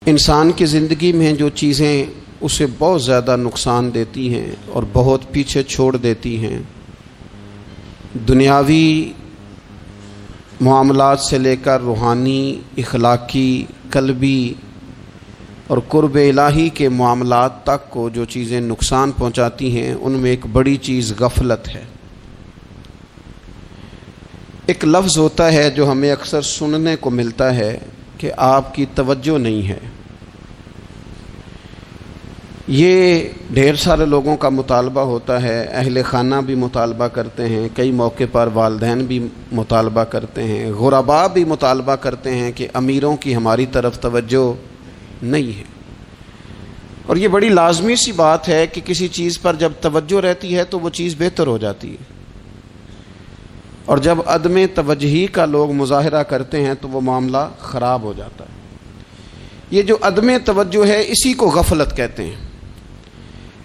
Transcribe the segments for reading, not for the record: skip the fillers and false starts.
انسان کی زندگی میں جو چیزیں اسے بہت زیادہ نقصان دیتی ہیں اور بہت پیچھے چھوڑ دیتی ہیں، دنیاوی معاملات سے لے کر روحانی، اخلاقی، قلبی اور قرب الہی کے معاملات تک کو جو چیزیں نقصان پہنچاتی ہیں، ان میں ایک بڑی چیز غفلت ہے۔ ایک لفظ ہوتا ہے جو ہمیں اکثر سننے کو ملتا ہے کہ آپ کی توجہ نہیں ہے۔ یہ ڈھیر سارے لوگوں کا مطالبہ ہوتا ہے، اہل خانہ بھی مطالبہ کرتے ہیں، کئی موقع پر والدین بھی مطالبہ کرتے ہیں، غرباء بھی مطالبہ کرتے ہیں کہ امیروں کی ہماری طرف توجہ نہیں ہے۔ اور یہ بڑی لازمی سی بات ہے کہ کسی چیز پر جب توجہ رہتی ہے تو وہ چیز بہتر ہو جاتی ہے، اور جب عدم توجہی کا لوگ مظاہرہ کرتے ہیں تو وہ معاملہ خراب ہو جاتا ہے۔ یہ جو عدم توجہ ہے اسی کو غفلت کہتے ہیں،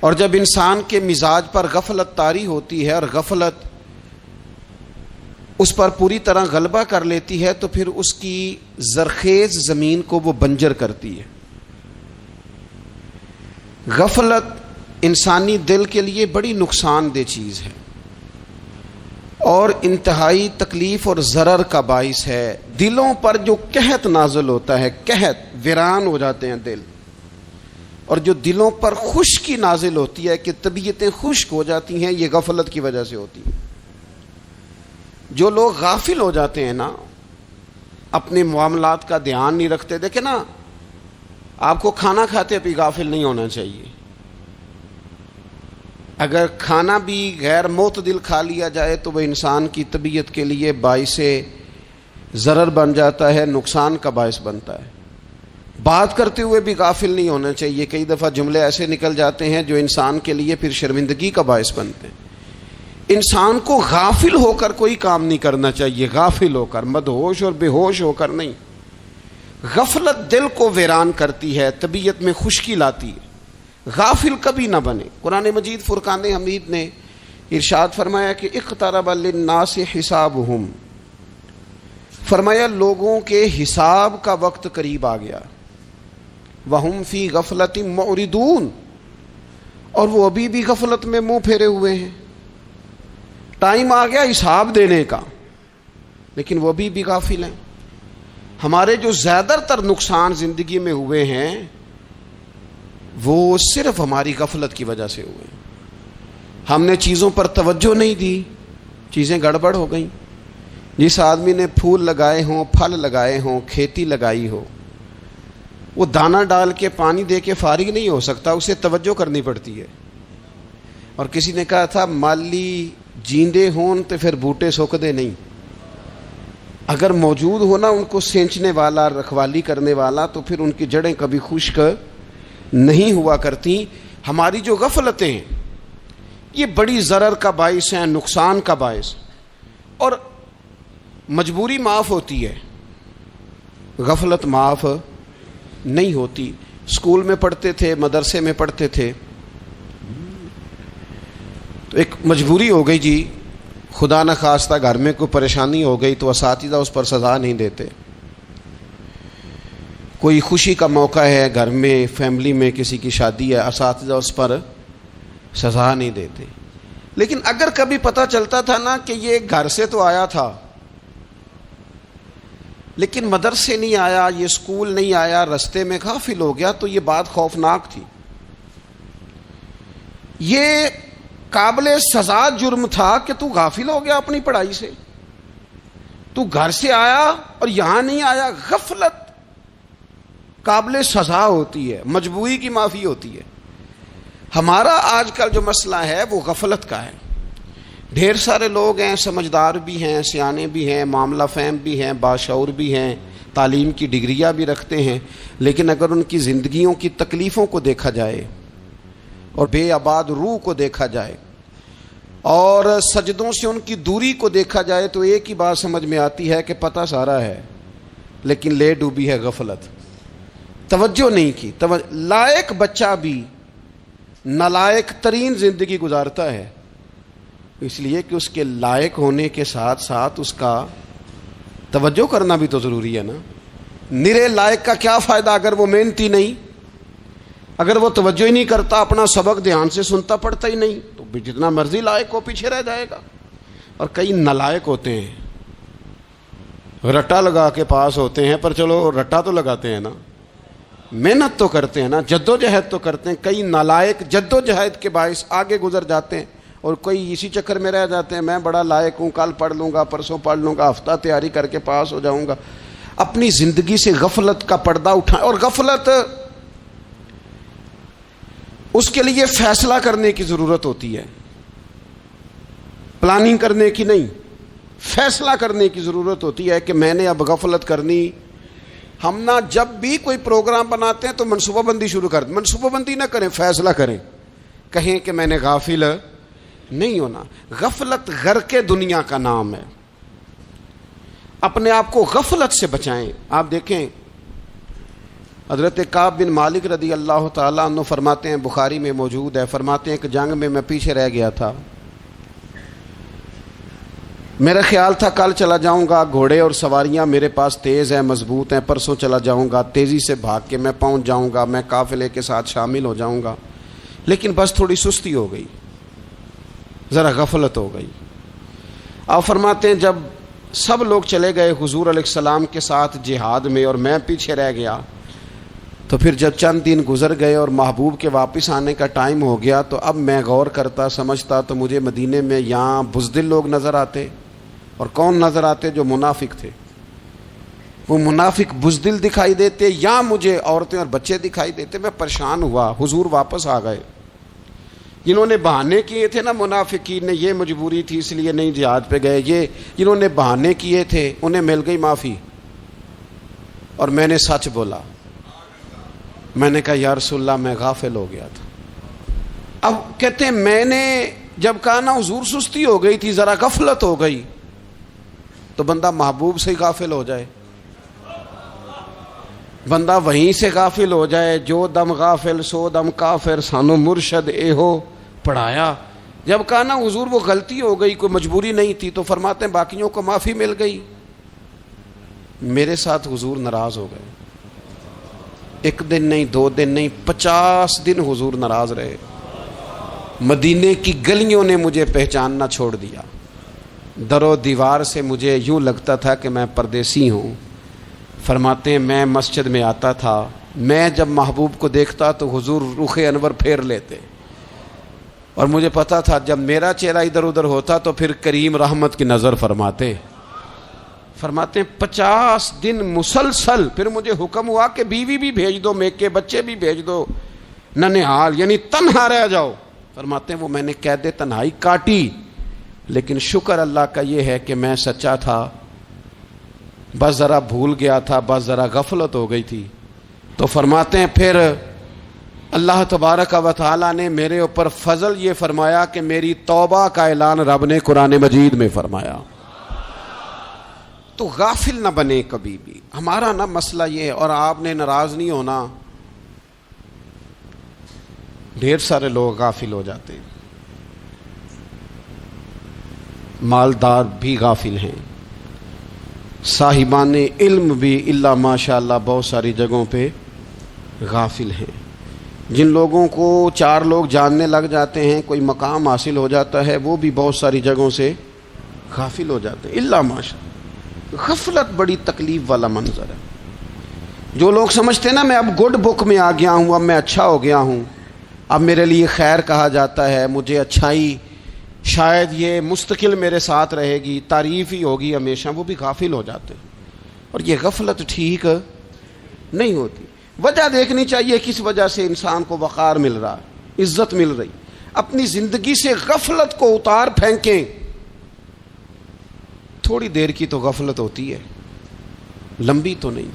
اور جب انسان کے مزاج پر غفلت طاری ہوتی ہے اور غفلت اس پر پوری طرح غلبہ کر لیتی ہے تو پھر اس کی زرخیز زمین کو وہ بنجر کرتی ہے۔ غفلت انسانی دل کے لیے بڑی نقصان دہ چیز ہے اور انتہائی تکلیف اور ضرر کا باعث ہے۔ دلوں پر جو قحط نازل ہوتا ہے، قحط، ویران ہو جاتے ہیں دل، اور جو دلوں پر خشکی نازل ہوتی ہے کہ طبیعتیں خشک ہو جاتی ہیں، یہ غفلت کی وجہ سے ہوتی ہے۔ جو لوگ غافل ہو جاتے ہیں نا، اپنے معاملات کا دھیان نہیں رکھتے، دیکھیں نا، آپ کو کھانا کھاتے بھی غافل نہیں ہونا چاہیے۔ اگر کھانا بھی غیر معتدل کھا لیا جائے تو وہ انسان کی طبیعت کے لیے باعث ضرر بن جاتا ہے، نقصان کا باعث بنتا ہے۔ بات کرتے ہوئے بھی غافل نہیں ہونا چاہیے، کئی دفعہ جملے ایسے نکل جاتے ہیں جو انسان کے لیے پھر شرمندگی کا باعث بنتے ہیں۔ انسان کو غافل ہو کر کوئی کام نہیں کرنا چاہیے، غافل ہو کر، مدہوش اور بے ہوش ہو کر نہیں۔ غفلت دل کو ویران کرتی ہے، طبیعت میں خشکی لاتی ہے۔ غافل کبھی نہ بنے۔ قرآن مجید فرقان حمید نے ارشاد فرمایا کہ اقترب للناس حسابہم، فرمایا لوگوں کے حساب کا وقت قریب آ گیا، وہم فی غفلۃ معرضون، اور وہ ابھی بھی غفلت میں منہ پھیرے ہوئے ہیں۔ ٹائم آ گیا حساب دینے کا، لیکن وہ ابھی بھی غافل ہیں۔ ہمارے جو زیادہ تر نقصان زندگی میں ہوئے ہیں وہ صرف ہماری غفلت کی وجہ سے ہوئے۔ ہم نے چیزوں پر توجہ نہیں دی، چیزیں گڑبڑ ہو گئیں۔ جس آدمی نے پھول لگائے ہوں، پھل لگائے ہوں، کھیتی لگائی ہو، وہ دانہ ڈال کے پانی دے کے فارغ نہیں ہو سکتا، اسے توجہ کرنی پڑتی ہے۔ اور کسی نے کہا تھا مالی جیندے ہون تو پھر بوٹے سوکھدے نہیں۔ اگر موجود ہونا ان کو سینچنے والا، رکھوالی کرنے والا، تو پھر ان کی جڑیں کبھی خشک نہیں ہوا کرتی۔ ہماری جو غفلتیں ہیں یہ بڑی ضرر کا باعث ہیں، نقصان کا باعث، اور مجبوری معاف ہوتی ہے، غفلت معاف نہیں ہوتی۔ اسکول میں پڑھتے تھے، مدرسے میں پڑھتے تھے، تو ایک مجبوری ہو گئی جی، خدا نہ خواستہ گھر میں کوئی پریشانی ہو گئی تو اساتذہ اس پر سزا نہیں دیتے۔ کوئی خوشی کا موقع ہے گھر میں، فیملی میں کسی کی شادی ہے، اساتذہ اس پر سزا نہیں دیتے۔ لیکن اگر کبھی پتہ چلتا تھا نا کہ یہ گھر سے تو آیا تھا لیکن مدرسے نہیں آیا، یہ اسکول نہیں آیا، رستے میں غافل ہو گیا، تو یہ بات خوفناک تھی۔ یہ قابل سزا جرم تھا کہ تو غافل ہو گیا اپنی پڑھائی سے، تو گھر سے آیا اور یہاں نہیں آیا۔ غفلت قابل سزا ہوتی ہے، مجبوری کی معافی ہوتی ہے۔ ہمارا آج کل جو مسئلہ ہے وہ غفلت کا ہے۔ ڈھیر سارے لوگ ہیں، سمجھدار بھی ہیں، سیانے بھی ہیں، معاملہ فہم بھی ہیں، باشعور بھی ہیں، تعلیم کی ڈگریاں بھی رکھتے ہیں، لیکن اگر ان کی زندگیوں کی تکلیفوں کو دیکھا جائے اور بے آباد روح کو دیکھا جائے اور سجدوں سے ان کی دوری کو دیکھا جائے تو ایک ہی بات سمجھ میں آتی ہے کہ پتہ سارا ہے لیکن لے ڈوبی ہے غفلت، توجہ نہیں کی۔ لائق بچہ بھی نالائق ترین زندگی گزارتا ہے، اس لیے کہ اس کے لائق ہونے کے ساتھ ساتھ اس کا توجہ کرنا بھی تو ضروری ہے نا۔ نرے لائق کا کیا فائدہ اگر وہ محنتی نہیں، اگر وہ توجہ ہی نہیں کرتا، اپنا سبق دھیان سے سنتا پڑھتا ہی نہیں، تو بھی جتنا مرضی لائق ہو پیچھے رہ جائے گا۔ اور کئی نالائق ہوتے ہیں، رٹا لگا کے پاس ہوتے ہیں، پر چلو رٹا تو لگاتے ہیں نا، محنت تو کرتے ہیں نا، جد و جہد تو کرتے ہیں۔ کئی نالائق جد و جہد کے باعث آگے گزر جاتے ہیں، اور کوئی اسی چکر میں رہ جاتے ہیں، میں بڑا لائق ہوں، کل پڑھ لوں گا، پرسوں پڑھ لوں گا، ہفتہ تیاری کر کے پاس ہو جاؤں گا۔ اپنی زندگی سے غفلت کا پردہ اٹھائیں، اور غفلت اس کے لیے فیصلہ کرنے کی ضرورت ہوتی ہے، پلاننگ کرنے کی نہیں، فیصلہ کرنے کی ضرورت ہوتی ہے کہ میں نے اب غفلت کرنی۔ ہم نہ جب بھی کوئی پروگرام بناتے ہیں تو منصوبہ بندی شروع کر دیں، منصوبہ بندی نہ کریں، فیصلہ کریں، کہیں کہ میں نے غافل نہیں ہونا۔ غفلت غرق دنیا کا نام ہے، اپنے آپ کو غفلت سے بچائیں۔ آپ دیکھیں حضرت کعب بن مالک رضی اللہ تعالیٰ عنہ فرماتے ہیں، بخاری میں موجود ہے، فرماتے ہیں کہ جنگ میں پیچھے رہ گیا تھا، میرا خیال تھا کل چلا جاؤں گا، گھوڑے اور سواریاں میرے پاس تیز ہیں، مضبوط ہیں، پرسوں چلا جاؤں گا، تیزی سے بھاگ کے میں پہنچ جاؤں گا، میں قافلے کے ساتھ شامل ہو جاؤں گا، لیکن بس تھوڑی سستی ہو گئی، ذرا غفلت ہو گئی۔ آپ فرماتے ہیں جب سب لوگ چلے گئے حضور علیہ السلام کے ساتھ جہاد میں اور میں پیچھے رہ گیا، تو پھر جب چند دن گزر گئے اور محبوب کے واپس آنے کا ٹائم ہو گیا، تو اب میں غور کرتا سمجھتا تو مجھے مدینے میں یہاں بزدل لوگ نظر آتے، اور کون نظر آتے؟ جو منافق تھے، وہ منافق بزدل دکھائی دیتے، یا مجھے عورتیں اور بچے دکھائی دیتے۔ میں پریشان ہوا، حضور واپس آ گئے۔ جنہوں نے بہانے کیے تھے نا منافقین نے، یہ مجبوری تھی اس لیے نہیں جہاد پہ گئے، یہ جنہوں نے بہانے کیے تھے انہیں مل گئی معافی، اور میں نے سچ بولا، میں نے کہا یا رسول اللہ میں غافل ہو گیا تھا۔ اب کہتے ہیں میں نے جب کہا نا حضور سستی ہو گئی تھی، ذرا غفلت ہو گئی، تو بندہ محبوب سے غافل ہو جائے، بندہ وہیں سے غافل ہو جائے۔ جو دم غافل سو دم کافر، سانو مرشد اے ہو پڑھایا۔ جب کہا نا حضور وہ غلطی ہو گئی، کوئی مجبوری نہیں تھی، تو فرماتے ہیں باقیوں کو معافی مل گئی، میرے ساتھ حضور ناراض ہو گئے۔ ایک دن نہیں، 2 دن نہیں، 50 دن حضور ناراض رہے۔ مدینے کی گلیوں نے مجھے پہچاننا چھوڑ دیا، در و دیوار سے مجھے یوں لگتا تھا کہ میں پردیسی ہوں۔ فرماتے ہیں میں مسجد میں آتا تھا، میں جب محبوب کو دیکھتا تو حضور رخ انور پھیر لیتے، اور مجھے پتا تھا جب میرا چہرہ ادھر ادھر ہوتا تو پھر کریم رحمت کی نظر فرماتے۔ فرماتے ہیں 50 دن مسلسل، پھر مجھے حکم ہوا کہ بیوی بھی بھیج دو، میکے بچے بھی بھیج دو، ننہال یعنی تنہا رہ جاؤ۔ فرماتے ہیں وہ میں نے قید تنہائی کاٹی، لیکن شکر اللہ کا یہ ہے کہ میں سچا تھا، بس ذرا بھول گیا تھا، بس ذرا غفلت ہو گئی تھی۔ تو فرماتے ہیں پھر اللہ تبارک و تعالیٰ نے میرے اوپر فضل یہ فرمایا کہ میری توبہ کا اعلان رب نے قرآن مجید میں فرمایا۔ تو غافل نہ بنے کبھی بھی، ہمارا نا مسئلہ یہ ہے، اور آپ نے ناراض نہیں ہونا، ڈھیر سارے لوگ غافل ہو جاتے ہیں، مالدار بھی غافل ہیں، صاحبان علم بھی الا ماشاء اللہ بہت ساری جگہوں پہ غافل ہیں۔ جن لوگوں کو 4 لوگ جاننے لگ جاتے ہیں، کوئی مقام حاصل ہو جاتا ہے، وہ بھی بہت ساری جگہوں سے غافل ہو جاتے ہیں الا ماشاء اللہ۔ غفلت بڑی تکلیف والا منظر ہے۔ جو لوگ سمجھتے ہیں نا میں اب گڈ بک میں آ گیا ہوں، اب میں اچھا ہو گیا ہوں، اب میرے لیے خیر کہا جاتا ہے، مجھے اچھائی شاید یہ مستقل میرے ساتھ رہے گی، تعریف ہی ہوگی ہمیشہ، وہ بھی غافل ہو جاتے ہیں۔ اور یہ غفلت ٹھیک نہیں ہوتی۔ وجہ دیکھنی چاہیے کس وجہ سے انسان کو وقار مل رہا ہے، عزت مل رہی۔ اپنی زندگی سے غفلت کو اتار پھینکیں۔ تھوڑی دیر کی تو غفلت ہوتی ہے، لمبی تو نہیں۔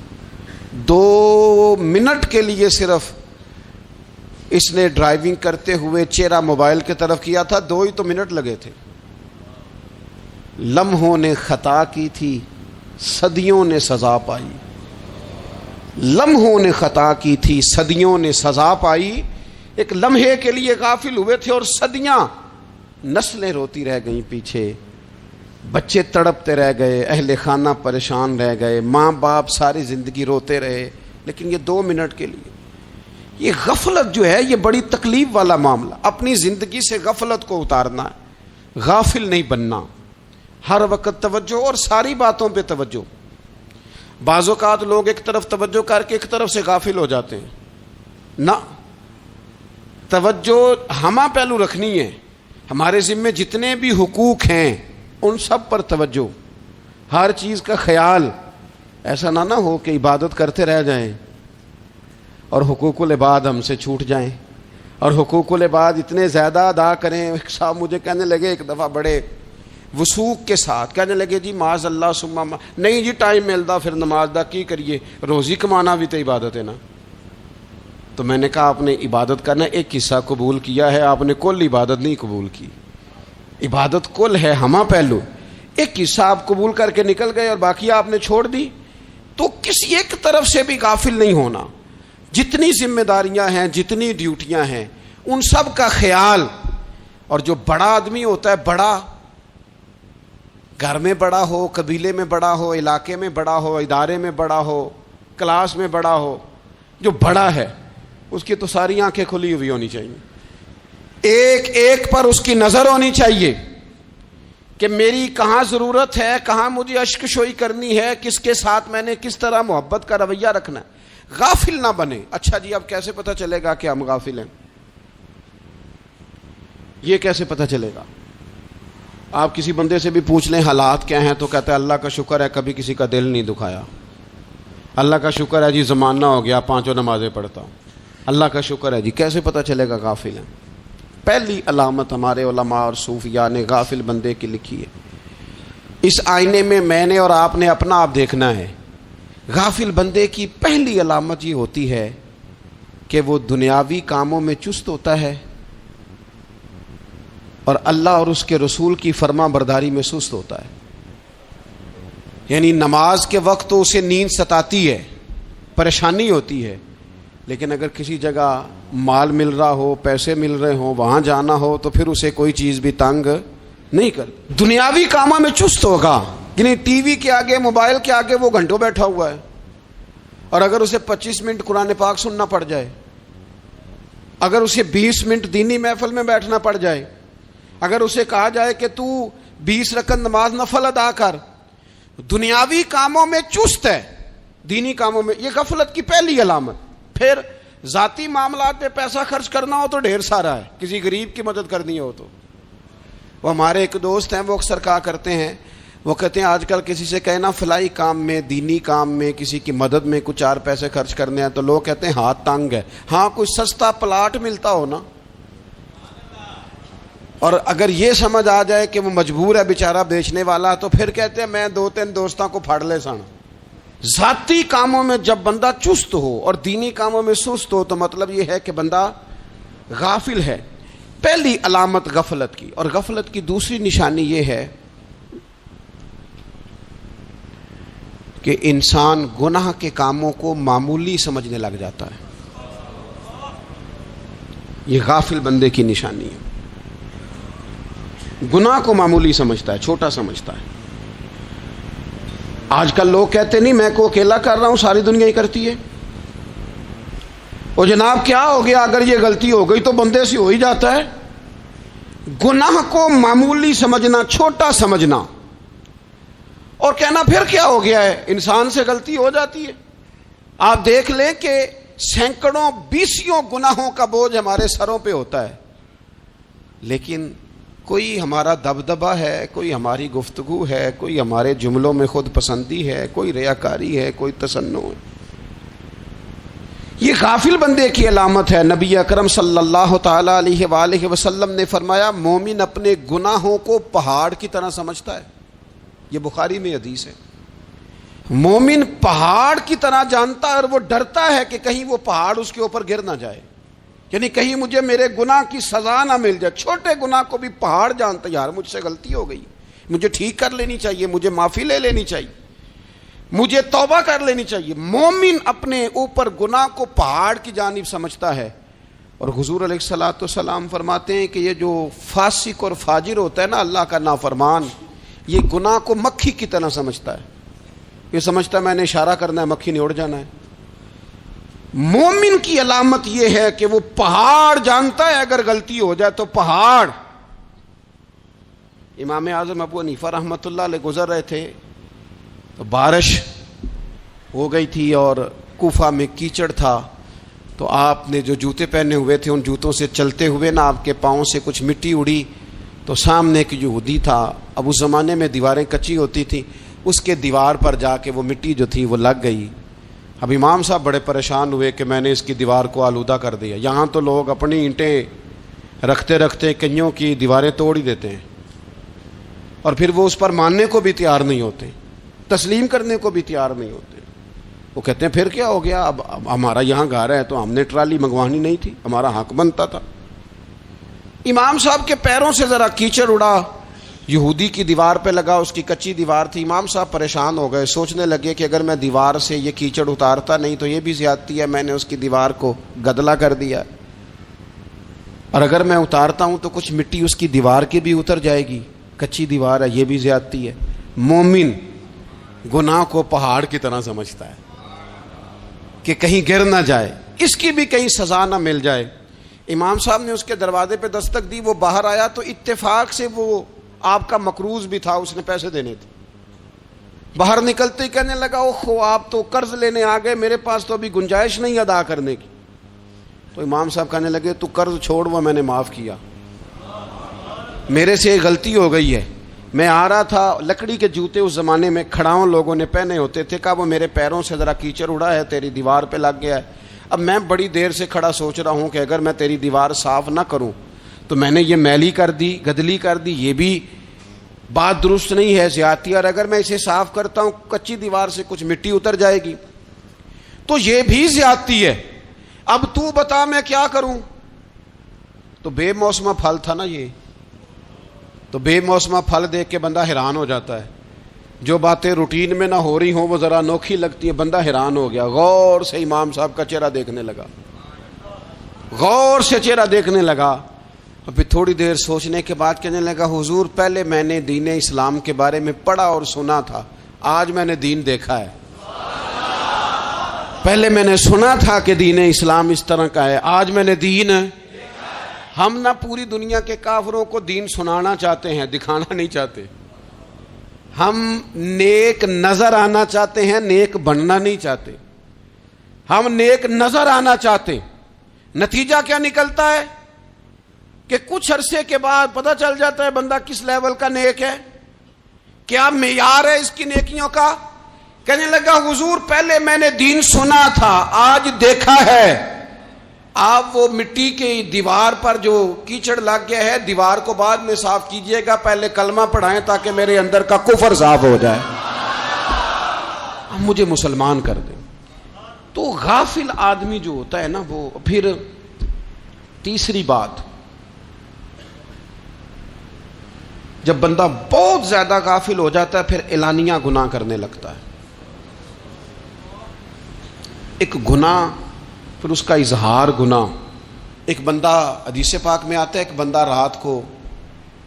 2 منٹ کے لیے صرف اس نے ڈرائیونگ کرتے ہوئے چہرہ موبائل کی طرف کیا تھا، 2 ہی تو منٹ لگے تھے۔ لمحوں نے خطا کی تھی، صدیوں نے سزا پائی۔ لمحوں نے خطا کی تھی، صدیوں نے سزا پائی۔ ایک لمحے کے لیے غافل ہوئے تھے اور صدیاں، نسلیں روتی رہ گئیں پیچھے۔ بچے تڑپتے رہ گئے، اہل خانہ پریشان رہ گئے، ماں باپ ساری زندگی روتے رہے، لیکن یہ 2 منٹ کے لیے یہ غفلت جو ہے یہ بڑی تکلیف والا معاملہ. اپنی زندگی سے غفلت کو اتارنا ہے، غافل نہیں بننا، ہر وقت توجہ اور ساری باتوں پہ توجہ. بعض اوقات لوگ ایک طرف توجہ کر کے ایک طرف سے غافل ہو جاتے ہیں. نہ، توجہ ہمہ پہلو رکھنی ہے. ہمارے ذمے جتنے بھی حقوق ہیں ان سب پر توجہ، ہر چیز کا خیال. ایسا نہ ہو کہ عبادت کرتے رہ جائیں اور حقوق العباد ہم سے چھوٹ جائیں، اور حقوق العباد اتنے زیادہ ادا کریں. ایک صاحب مجھے کہنے لگے ایک دفعہ بڑے وثوق کے ساتھ کہنے لگے جی معاذ اللہ ثم نہیں جی ٹائم ملتا پھر نماز دا کی کریے، روزی کمانا بھی تو عبادت ہے نا. تو میں نے کہا آپ نے عبادت کرنا ایک حصہ قبول کیا ہے، آپ نے کل عبادت نہیں قبول کی. عبادت کل ہے، ہمہ پہلو. ایک حصہ آپ قبول کر کے نکل گئے اور باقی آپ نے چھوڑ دی. تو کسی ایک طرف سے بھی غافل نہیں ہونا. جتنی ذمہ داریاں ہیں، جتنی ڈیوٹیاں ہیں، ان سب کا خیال. اور جو بڑا آدمی ہوتا ہے، بڑا گھر میں بڑا ہو، قبیلے میں بڑا ہو، علاقے میں بڑا ہو، ادارے میں بڑا ہو، کلاس میں بڑا ہو، جو بڑا ہے اس کی تو ساری آنکھیں کھلی ہوئی ہونی چاہیے. ایک ایک پر اس کی نظر ہونی چاہیے کہ میری کہاں ضرورت ہے، کہاں مجھے اشک شوئی کرنی ہے، کس کے ساتھ میں نے کس طرح محبت کا رویہ رکھنا ہے. غافل نہ بنے. اچھا جی اب کیسے پتہ چلے گا کہ ہم غافل ہیں؟ یہ کیسے پتہ چلے گا؟ آپ کسی بندے سے بھی پوچھ لیں حالات کیا ہیں تو کہتا ہے اللہ کا شکر ہے کبھی کسی کا دل نہیں دکھایا، اللہ کا شکر ہے جی زمانہ ہو گیا 5 نمازیں پڑھتا ہوں، اللہ کا شکر ہے جی. کیسے پتہ چلے گا غافل ہیں؟ پہلی علامت ہمارے علماء اور صوفیاء نے غافل بندے کی لکھی ہے. اس آئینے میں میں نے اور آپ نے اپنا آپ دیکھنا ہے. غافل بندے کی پہلی علامت یہ ہوتی ہے کہ وہ دنیاوی کاموں میں چست ہوتا ہے اور اللہ اور اس کے رسول کی فرما برداری میں سست ہوتا ہے. یعنی نماز کے وقت تو اسے نیند ستاتی ہے، پریشانی ہوتی ہے، لیکن اگر کسی جگہ مال مل رہا ہو، پیسے مل رہے ہوں، وہاں جانا ہو تو پھر اسے کوئی چیز بھی تنگ نہیں کر. دنیاوی کاموں میں چست ہوگا، یعنی ٹی وی کے آگے، موبائل کے آگے وہ گھنٹوں بیٹھا ہوا ہے. اور اگر اسے 25 منٹ قرآن پاک سننا پڑ جائے، اگر اسے 20 منٹ دینی محفل میں بیٹھنا پڑ جائے، اگر اسے کہا جائے کہ تو 20 رکعت نماز نفل ادا کر، دنیاوی کاموں میں چست ہے، دینی کاموں میں. یہ غفلت کی پہلی علامت. پھر ذاتی معاملات پہ پیسہ خرچ کرنا ہو تو ڈھیر سارا ہے، کسی غریب کی مدد کرنی ہو تو. وہ ہمارے ایک دوست ہیں، وہ اکثر کہا کرتے ہیں، وہ کہتے ہیں آج کل کسی سے کہنا فلائی کام میں، دینی کام میں، کسی کی مدد میں کچھ 4 پیسے خرچ کرنے ہیں تو لوگ کہتے ہیں ہاتھ تنگ ہے. ہاں کوئی سستا پلاٹ ملتا ہو نا، اور اگر یہ سمجھ آ جائے کہ وہ مجبور ہے بیچارہ بیچنے والا، تو پھر کہتے ہیں میں 2-3 دوستوں کو پھاڑ لے سن. ذاتی کاموں میں جب بندہ چست ہو اور دینی کاموں میں سست ہو تو مطلب یہ ہے کہ بندہ غافل ہے. پہلی علامت غفلت کی. اور غفلت کی دوسری نشانی یہ ہے کہ انسان گناہ کے کاموں کو معمولی سمجھنے لگ جاتا ہے. یہ غافل بندے کی نشانی ہے. گناہ کو معمولی سمجھتا ہے، چھوٹا سمجھتا ہے. آج کل لوگ کہتے نہیں میں کو اکیلا کر رہا ہوں، ساری دنیا ہی کرتی ہے. اور جناب کیا ہو گیا اگر یہ غلطی ہو گئی تو بندے سے ہو ہی جاتا ہے. گناہ کو معمولی سمجھنا، چھوٹا سمجھنا اور کہنا پھر کیا ہو گیا ہے، انسان سے غلطی ہو جاتی ہے. آپ دیکھ لیں کہ سینکڑوں بیسیوں گناہوں کا بوجھ ہمارے سروں پہ ہوتا ہے، لیکن کوئی ہمارا دبدبہ ہے، کوئی ہماری گفتگو ہے، کوئی ہمارے جملوں میں خود پسندی ہے، کوئی ریاکاری ہے، کوئی تصنع ہے. یہ غافل بندے کی علامت ہے. نبی اکرم صلی اللہ تعالی علیہ وآلہ وسلم نے فرمایا مومن اپنے گناہوں کو پہاڑ کی طرح سمجھتا ہے. یہ بخاری میں حدیث ہے. مومن پہاڑ کی طرح جانتا ہے اور وہ ڈرتا ہے کہ کہیں وہ پہاڑ اس کے اوپر گر نہ جائے، یعنی کہیں مجھے میرے گناہ کی سزا نہ مل جائے. چھوٹے گناہ کو بھی پہاڑ جانتا ہے، یار مجھ سے غلطی ہو گئی، مجھے ٹھیک کر لینی چاہیے، مجھے معافی لے لینی چاہیے، مجھے توبہ کر لینی چاہیے. مومن اپنے اوپر گناہ کو پہاڑ کی جانب سمجھتا ہے. اور حضور علیہ الصلوۃ والسلام فرماتے ہیں کہ یہ جو فاسق اور فاجر ہوتا ہے نا، اللہ کا نافرمان، یہ گناہ کو مکھی کی طرح سمجھتا ہے. یہ سمجھتا ہے میں نے اشارہ کرنا ہے مکھی نے اڑ جانا ہے. مومن کی علامت یہ ہے کہ وہ پہاڑ جانتا ہے اگر غلطی ہو جائے تو پہاڑ. امام اعظم ابو حنیفہ رحمۃ اللہ علیہ گزر رہے تھے تو بارش ہو گئی تھی اور کوفہ میں کیچڑ تھا, تو آپ نے جو جوتے پہنے ہوئے تھے ان جوتوں سے چلتے ہوئے نا آپ کے پاؤں سے کچھ مٹی اڑی, تو سامنے ایک یہودی تھا, اب اس زمانے میں دیواریں کچی ہوتی تھیں, اس کے دیوار پر جا کے وہ مٹی جو تھی وہ لگ گئی. اب امام صاحب بڑے پریشان ہوئے کہ میں نے اس کی دیوار کو آلودہ کر دیا. یہاں تو لوگ اپنی اینٹیں رکھتے رکھتے کئیوں کی دیواریں توڑ ہی دیتے ہیں, اور پھر وہ اس پر ماننے کو بھی تیار نہیں ہوتے, تسلیم کرنے کو بھی تیار نہیں ہوتے. وہ کہتے ہیں پھر کیا ہو گیا, اب ہمارا یہاں گھر ہے تو ہم نے ٹرالی منگوانی نہیں تھی, ہمارا حق بنتا تھا. امام صاحب کے پیروں سے ذرا کیچڑ اڑا, یہودی کی دیوار پہ لگا, اس کی کچی دیوار تھی. امام صاحب پریشان ہو گئے, سوچنے لگے کہ اگر میں دیوار سے یہ کیچڑ اتارتا نہیں تو یہ بھی زیادتی ہے, میں نے اس کی دیوار کو گدلا کر دیا, اور اگر میں اتارتا ہوں تو کچھ مٹی اس کی دیوار کی بھی اتر جائے گی, کچی دیوار ہے, یہ بھی زیادتی ہے. مومن گناہ کو پہاڑ کی طرح سمجھتا ہے کہ کہیں گر نہ جائے, اس کی بھی کہیں سزا نہ مل جائے. امام صاحب نے اس کے دروازے پہ دستک دی, وہ باہر آیا تو اتفاق سے وہ آپ کا مقروض بھی تھا, اس نے پیسے دینے تھے. باہر نکلتے ہی کہنے لگا اوہ آپ تو قرض لینے آ گئے, میرے پاس تو ابھی گنجائش نہیں ادا کرنے کی. تو امام صاحب کہنے لگے تو قرض چھوڑ, وہ میں نے معاف کیا, میرے سے ایک غلطی ہو گئی ہے. میں آ رہا تھا, لکڑی کے جوتے اس زمانے میں کھڑاؤں لوگوں نے پہنے ہوتے تھے, کہا وہ میرے پیروں سے ذرا کیچڑ اڑا ہے, تیری دیوار پہ لگ گیا ہے. اب میں بڑی دیر سے کھڑا سوچ رہا ہوں کہ اگر میں تیری دیوار صاف نہ کروں تو میں نے یہ میلی کر دی, گدلی کر دی, یہ بھی بات درست نہیں ہے, زیادتی, اور اگر میں اسے صاف کرتا ہوں کچی دیوار سے کچھ مٹی اتر جائے گی تو یہ بھی زیادتی ہے. اب تو بتا میں کیا کروں. تو بے موسمہ پھل تھا نا یہ, تو بے موسمہ پھل دیکھ کے بندہ حیران ہو جاتا ہے. جو باتیں روٹین میں نہ ہو رہی ہوں وہ ذرا انوکھی لگتی ہے, بندہ حیران ہو گیا. غور سے امام صاحب کا چہرہ دیکھنے لگا, غور سے چہرہ دیکھنے لگا, اور پھر تھوڑی دیر سوچنے کے بعد کہنے لگا حضور پہلے میں نے دین اسلام کے بارے میں پڑھا اور سنا تھا, آج میں نے دین دیکھا ہے. پہلے میں نے سنا تھا کہ دین اسلام اس طرح کا ہے, آج میں نے دین. ہم نہ پوری دنیا کے کافروں کو دین سنانا چاہتے ہیں, دکھانا نہیں چاہتے. ہم نیک نظر آنا چاہتے ہیں, نیک بننا نہیں چاہتے. ہم نیک نظر آنا چاہتے. نتیجہ کیا نکلتا ہے کہ کچھ عرصے کے بعد پتہ چل جاتا ہے بندہ کس لیول کا نیک ہے, کیا معیار ہے اس کی نیکیوں کا. کہنے لگا حضور پہلے میں نے دین سنا تھا, آج دیکھا ہے. آپ وہ مٹی کی دیوار پر جو کیچڑ لگ گیا ہے, دیوار کو بعد میں صاف کیجئے گا, پہلے کلمہ پڑھائیں تاکہ میرے اندر کا کفر صاف ہو جائے, مجھے مسلمان کر دیں. تو غافل آدمی جو ہوتا ہے نا وہ پھر تیسری بات, جب بندہ بہت زیادہ غافل ہو جاتا ہے پھر اعلانیہ گناہ کرنے لگتا ہے. ایک گناہ پھر اس کا اظہار گناہ. ایک بندہ حدیث پاک میں آتا ہے, ایک بندہ رات کو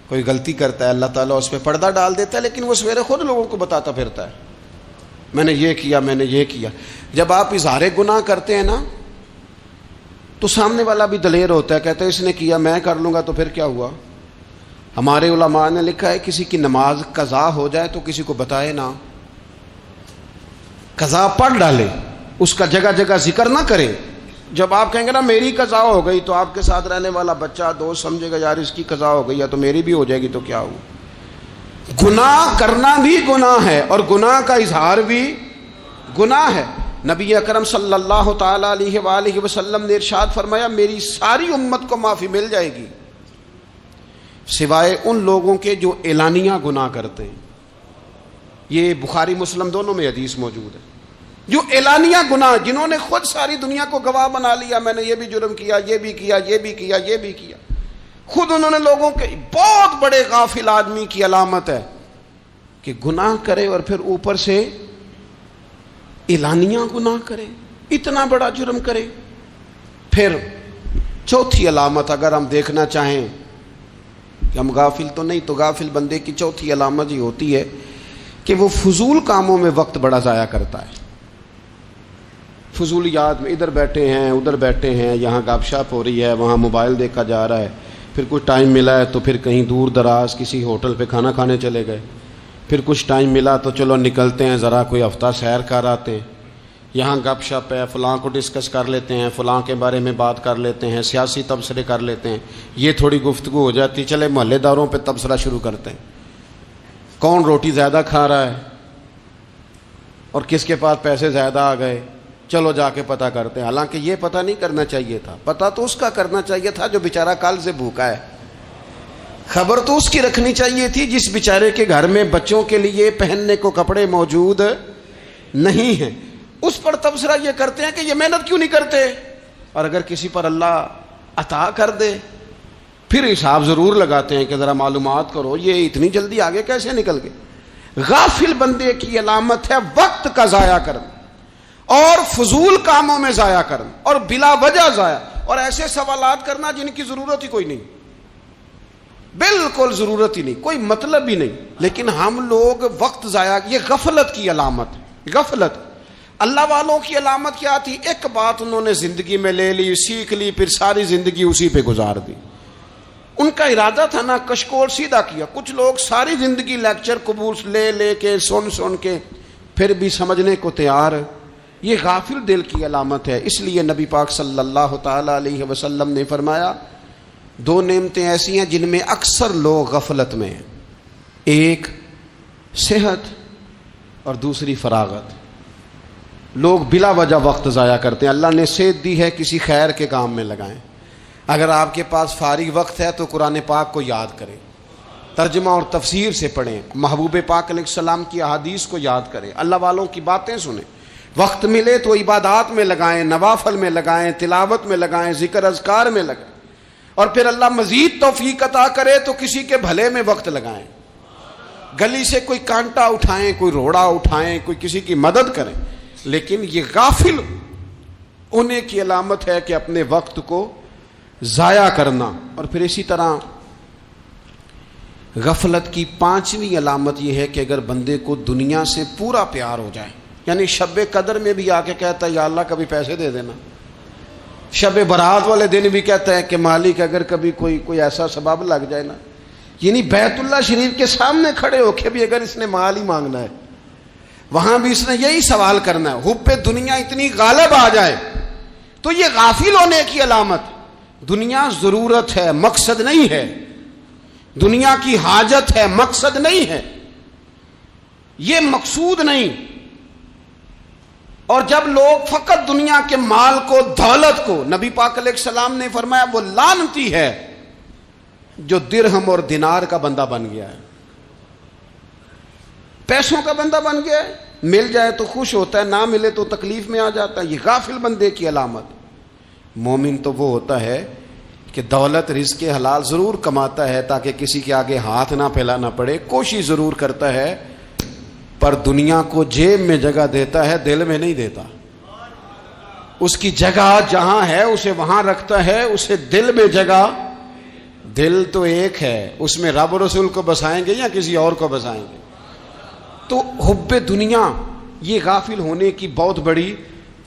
کوئی غلطی کرتا ہے, اللہ تعالیٰ اس پہ پردہ ڈال دیتا ہے, لیکن وہ سویرے خود لوگوں کو بتاتا پھرتا ہے میں نے یہ کیا, میں نے یہ کیا. جب آپ اظہار گناہ کرتے ہیں نا تو سامنے والا بھی دلیر ہوتا ہے, کہتا ہے اس نے کیا میں کر لوں گا تو پھر کیا ہوا. ہمارے علماء نے لکھا ہے کسی کی نماز قضا ہو جائے تو کسی کو بتائے نہ, قضا پڑھ ڈالے, اس کا جگہ جگہ ذکر نہ کرے. جب آپ کہیں گے نا میری قضا ہو گئی تو آپ کے ساتھ رہنے والا بچہ دوست سمجھے گا یار اس کی قضا ہو گئی یا تو میری بھی ہو جائے گی تو کیا ہوا. گناہ کرنا بھی گناہ ہے اور گناہ کا اظہار بھی گناہ ہے. نبی اکرم صلی اللہ تعالی علیہ وآلہ وسلم نے ارشاد فرمایا میری ساری امت کو معافی مل جائے گی سوائے ان لوگوں کے جو اعلانیہ گناہ کرتے ہیں. یہ بخاری مسلم دونوں میں حدیث موجود ہے. جو اعلانیہ گناہ, جنہوں نے خود ساری دنیا کو گواہ بنا لیا, میں نے یہ بھی جرم کیا, یہ بھی کیا, یہ بھی کیا, یہ بھی کیا, خود انہوں نے لوگوں کے. بہت بڑے غافل آدمی کی علامت ہے کہ گناہ کرے اور پھر اوپر سے اعلانیہ گناہ کرے, اتنا بڑا جرم کرے. پھر چوتھی علامت اگر ہم دیکھنا چاہیں کہ ہم غافل تو نہیں. تو غافل بندے کی چوتھی علامت یہ ہوتی ہے کہ وہ فضول کاموں میں وقت بڑا ضائع کرتا ہے. فضولیات میں ادھر بیٹھے ہیں ادھر بیٹھے ہیں, یہاں گپ شپ ہو رہی ہے, وہاں موبائل دیکھا جا رہا ہے, پھر کچھ ٹائم ملا ہے تو پھر کہیں دور دراز کسی ہوٹل پہ کھانا کھانے چلے گئے, پھر کچھ ٹائم ملا تو چلو نکلتے ہیں ذرا کوئی ہفتہ سیر کر آتے ہیں, یہاں گپ شپ ہے, فلاں کو ڈسکس کر لیتے ہیں, فلاں کے بارے میں بات کر لیتے ہیں, سیاسی تبصرے کر لیتے ہیں, یہ تھوڑی گفتگو ہو جاتی, چلے محلے داروں پہ تبصرہ شروع کرتے ہیں, کون روٹی زیادہ کھا رہا ہے اور کس کے پاس پیسے زیادہ آ گئے, چلو جا کے پتہ کرتے ہیں. حالانکہ یہ پتہ نہیں کرنا چاہیے تھا, پتہ تو اس کا کرنا چاہیے تھا جو بیچارہ کل سے بھوکا ہے. خبر تو اس کی رکھنی چاہیے تھی جس بیچارے کے گھر میں بچوں کے لیے پہننے کو کپڑے موجود نہیں ہیں. اس پر تبصرہ یہ کرتے ہیں کہ یہ محنت کیوں نہیں کرتے, اور اگر کسی پر اللہ عطا کر دے پھر حساب ضرور لگاتے ہیں کہ ذرا معلومات کرو یہ اتنی جلدی آگے کیسے نکل گئے. غافل بندے کی علامت ہے وقت کا ضائع کرنا اور فضول کاموں میں ضائع کرنا اور بلا وجہ ضائع, اور ایسے سوالات کرنا جن کی ضرورت ہی کوئی نہیں, بالکل ضرورت ہی نہیں, کوئی مطلب ہی نہیں. لیکن ہم لوگ وقت ضائع, یہ غفلت کی علامت, غفلت. اللہ والوں کی علامت کیا تھی؟ ایک بات انہوں نے زندگی میں لے لی, سیکھ لی, پھر ساری زندگی اسی پہ گزار دی. ان کا ارادہ تھا نا کشکول سیدھا کیا. کچھ لوگ ساری زندگی لیکچر قبول لے لے کے سن کے پھر بھی سمجھنے کو تیار. یہ غافل دل کی علامت ہے. اس لیے نبی پاک صلی اللہ تعالی علیہ وسلم نے فرمایا دو نعمتیں ایسی ہیں جن میں اکثر لوگ غفلت میں ہیں, ایک صحت اور دوسری فراغت. لوگ بلا وجہ وقت ضائع کرتے ہیں. اللہ نے صحت دی ہے, کسی خیر کے کام میں لگائیں. اگر آپ کے پاس فارغ وقت ہے تو قرآن پاک کو یاد کریں, ترجمہ اور تفسیر سے پڑھیں, محبوب پاک علیہ السلام کی احادیث کو یاد کریں, اللہ والوں کی باتیں سنیں. وقت ملے تو عبادات میں لگائیں, نوافل میں لگائیں, تلاوت میں لگائیں, ذکر اذکار میں لگائیں, اور پھر اللہ مزید توفیق عطا کرے تو کسی کے بھلے میں وقت لگائیں. گلی سے کوئی کانٹا اٹھائیں, کوئی روڑا اٹھائیں, کوئی کسی کی مدد کریں. لیکن یہ غافل ہونے کی علامت ہے کہ اپنے وقت کو ضائع کرنا. اور پھر اسی طرح غفلت کی پانچویں علامت یہ ہے کہ اگر بندے کو دنیا سے پورا پیار ہو جائے, یعنی شب قدر میں بھی آ کے کہتا ہے یا اللہ کبھی پیسے دے دینا, شب برات والے دن بھی کہتا ہے کہ مالک اگر کبھی کوئی ایسا سبب لگ جائے نا, یعنی بیت اللہ شریف کے سامنے کھڑے ہو کے بھی اگر اس نے مال ہی مانگنا ہے وہاں بھی اس نے یہی سوال کرنا ہے, حب دنیا اتنی غالب آ جائے. تو یہ غافل ہونے کی علامت. دنیا ضرورت ہے, مقصد نہیں ہے. دنیا کی حاجت ہے, مقصد نہیں ہے. یہ مقصود نہیں. اور جب لوگ فقط دنیا کے مال کو, دولت کو, نبی پاک علیہ السلام نے فرمایا وہ لعنتی ہے جو درہم اور دینار کا بندہ بن گیا ہے, پیسوں کا بندہ بن گیا ہے. مل جائے تو خوش ہوتا ہے, نہ ملے تو تکلیف میں آ جاتا ہے. یہ غافل بندے کی علامت. مومن تو وہ ہوتا ہے کہ دولت رزق حلال ضرور کماتا ہے تاکہ کسی کے آگے ہاتھ نہ پھیلانا پڑے, کوشش ضرور کرتا ہے, پر دنیا کو جیب میں جگہ دیتا ہے, دل میں نہیں دیتا. اس کی جگہ جہاں ہے اسے وہاں رکھتا ہے, اسے دل میں جگہ. دل تو ایک ہے, اس میں رب و رسول کو بسائیں گے یا کسی اور کو بسائیں گے. تو حب دنیا یہ غافل ہونے کی بہت بڑی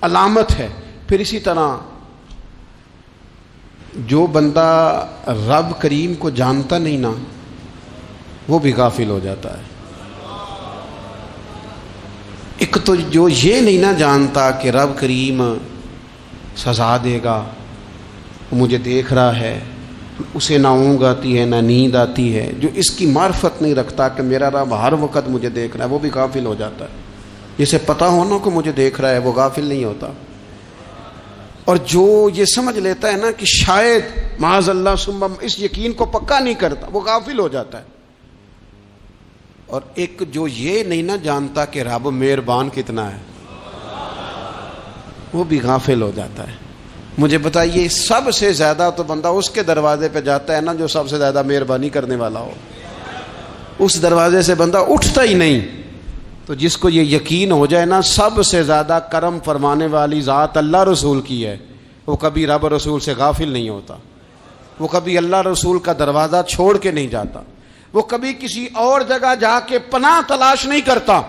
علامت ہے. پھر اسی طرح جو بندہ رب کریم کو جانتا نہیں نا وہ بھی غافل ہو جاتا ہے. ایک تو جو یہ نہیں نہ جانتا کہ رب کریم سزا دے گا, مجھے دیکھ رہا ہے, اسے نہ اونگ آتی ہے نہ نیند آتی ہے, جو اس کی معرفت نہیں رکھتا کہ میرا رب ہر وقت مجھے دیکھ رہا ہے, وہ بھی غافل ہو جاتا ہے. جسے پتہ ہونا کہ مجھے دیکھ رہا ہے وہ غافل نہیں ہوتا. اور جو یہ سمجھ لیتا ہے نا کہ شاید معاذ اللہ ثم اس یقین کو پکا نہیں کرتا, وہ غافل ہو جاتا ہے. اور ایک جو یہ نہیں نہ جانتا کہ رب مہربان کتنا ہے وہ بھی غافل ہو جاتا ہے. مجھے بتائیے سب سے زیادہ تو بندہ اس کے دروازے پہ جاتا ہے نا جو سب سے زیادہ مہربانی کرنے والا ہو, اس دروازے سے بندہ اٹھتا ہی نہیں. تو جس کو یہ یقین ہو جائے نا سب سے زیادہ کرم فرمانے والی ذات اللہ رسول کی ہے, وہ کبھی رب رسول سے غافل نہیں ہوتا. وہ کبھی اللہ رسول کا دروازہ چھوڑ کے نہیں جاتا، وہ کبھی کسی اور جگہ جا کے پناہ تلاش نہیں کرتا۔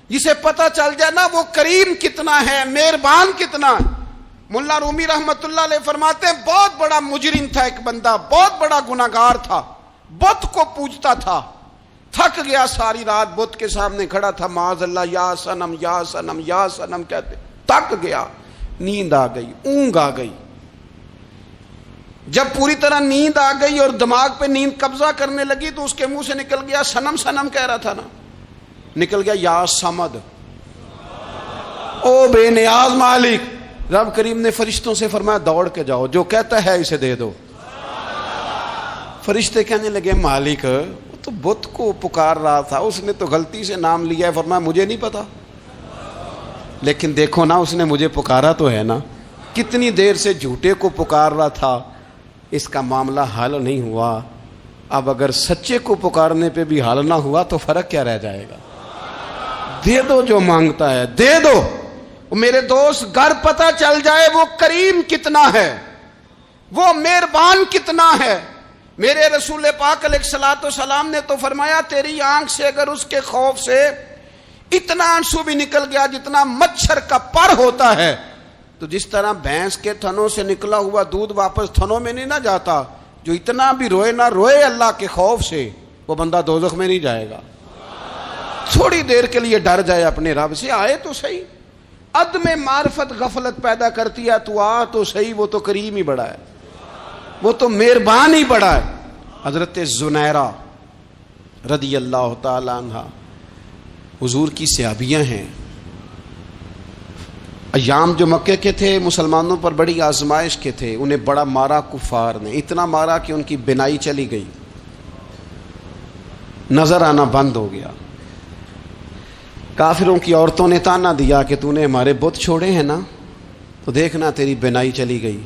جسے پتہ چل جائے نا وہ کریم کتنا ہے، مہربان کتنا ہے۔ ملا رومی رحمت اللہ علیہ فرماتے ہیں بہت بڑا مجرم تھا ایک بندہ، بہت بڑا گناہگار تھا، بت کو پوجتا تھا، تھک گیا، ساری رات بت کے سامنے کھڑا تھا، معاذ اللہ یا صنم یا صنم یا صنم کہتے، تھک گیا، نیند آ گئی، اونگ آ گئی۔ جب پوری طرح نیند آ گئی اور دماغ پہ نیند قبضہ کرنے لگی تو اس کے منہ سے نکل گیا، صنم صنم کہہ رہا تھا نا، نکل گیا یا صمد، او بے نیاز مالک۔ رب کریم نے فرشتوں سے فرمایا دوڑ کے جاؤ، جو کہتا ہے اسے دے دو۔ فرشتے کہنے لگے مالک وہ تو بت کو پکار رہا تھا، اس نے تو غلطی سے نام لیا ہے۔ فرمایا مجھے نہیں پتا، لیکن دیکھو نا اس نے مجھے پکارا تو ہے نا، کتنی دیر سے جھوٹے کو پکار رہا تھا، اس کا معاملہ حل نہیں ہوا، اب اگر سچے کو پکارنے پہ بھی حل نہ ہوا تو فرق کیا رہ جائے گا؟ دے دو جو مانگتا ہے، دے دو۔ میرے دوست گھر پتہ چل جائے وہ کریم کتنا ہے، وہ مہربان کتنا ہے۔ میرے رسول پاک علیہ الصلوۃ والسلام نے تو فرمایا تیری آنکھ سے اگر اس کے خوف سے اتنا آنسو بھی نکل گیا جتنا مچھر کا پر ہوتا ہے، تو جس طرح بھینس کے تھنوں سے نکلا ہوا دودھ واپس تھنوں میں نہیں نہ جاتا، جو اتنا بھی روئے نہ روئے اللہ کے خوف سے، وہ بندہ دوزخ میں نہیں جائے گا۔ تھوڑی دیر کے لیے ڈر جائے اپنے رب سے، آئے تو صحیح۔ عدم معرفت غفلت پیدا کرتی ہے، تو آ تو صحیح، وہ تو کریم ہی بڑا ہے، وہ تو مہربان ہی بڑا ہے۔ حضرت زنیرہ رضی اللہ تعالی عنہ حضور کی صحابیاں ہیں۔ ایام جو مکے کے تھے مسلمانوں پر بڑی آزمائش کے تھے، انہیں بڑا مارا کفار نے، اتنا مارا کہ ان کی بینائی چلی گئی، نظر آنا بند ہو گیا۔ کافروں کی عورتوں نے تانا دیا کہ تو نے ہمارے بت چھوڑے ہیں نا، تو دیکھنا تیری بینائی چلی گئی۔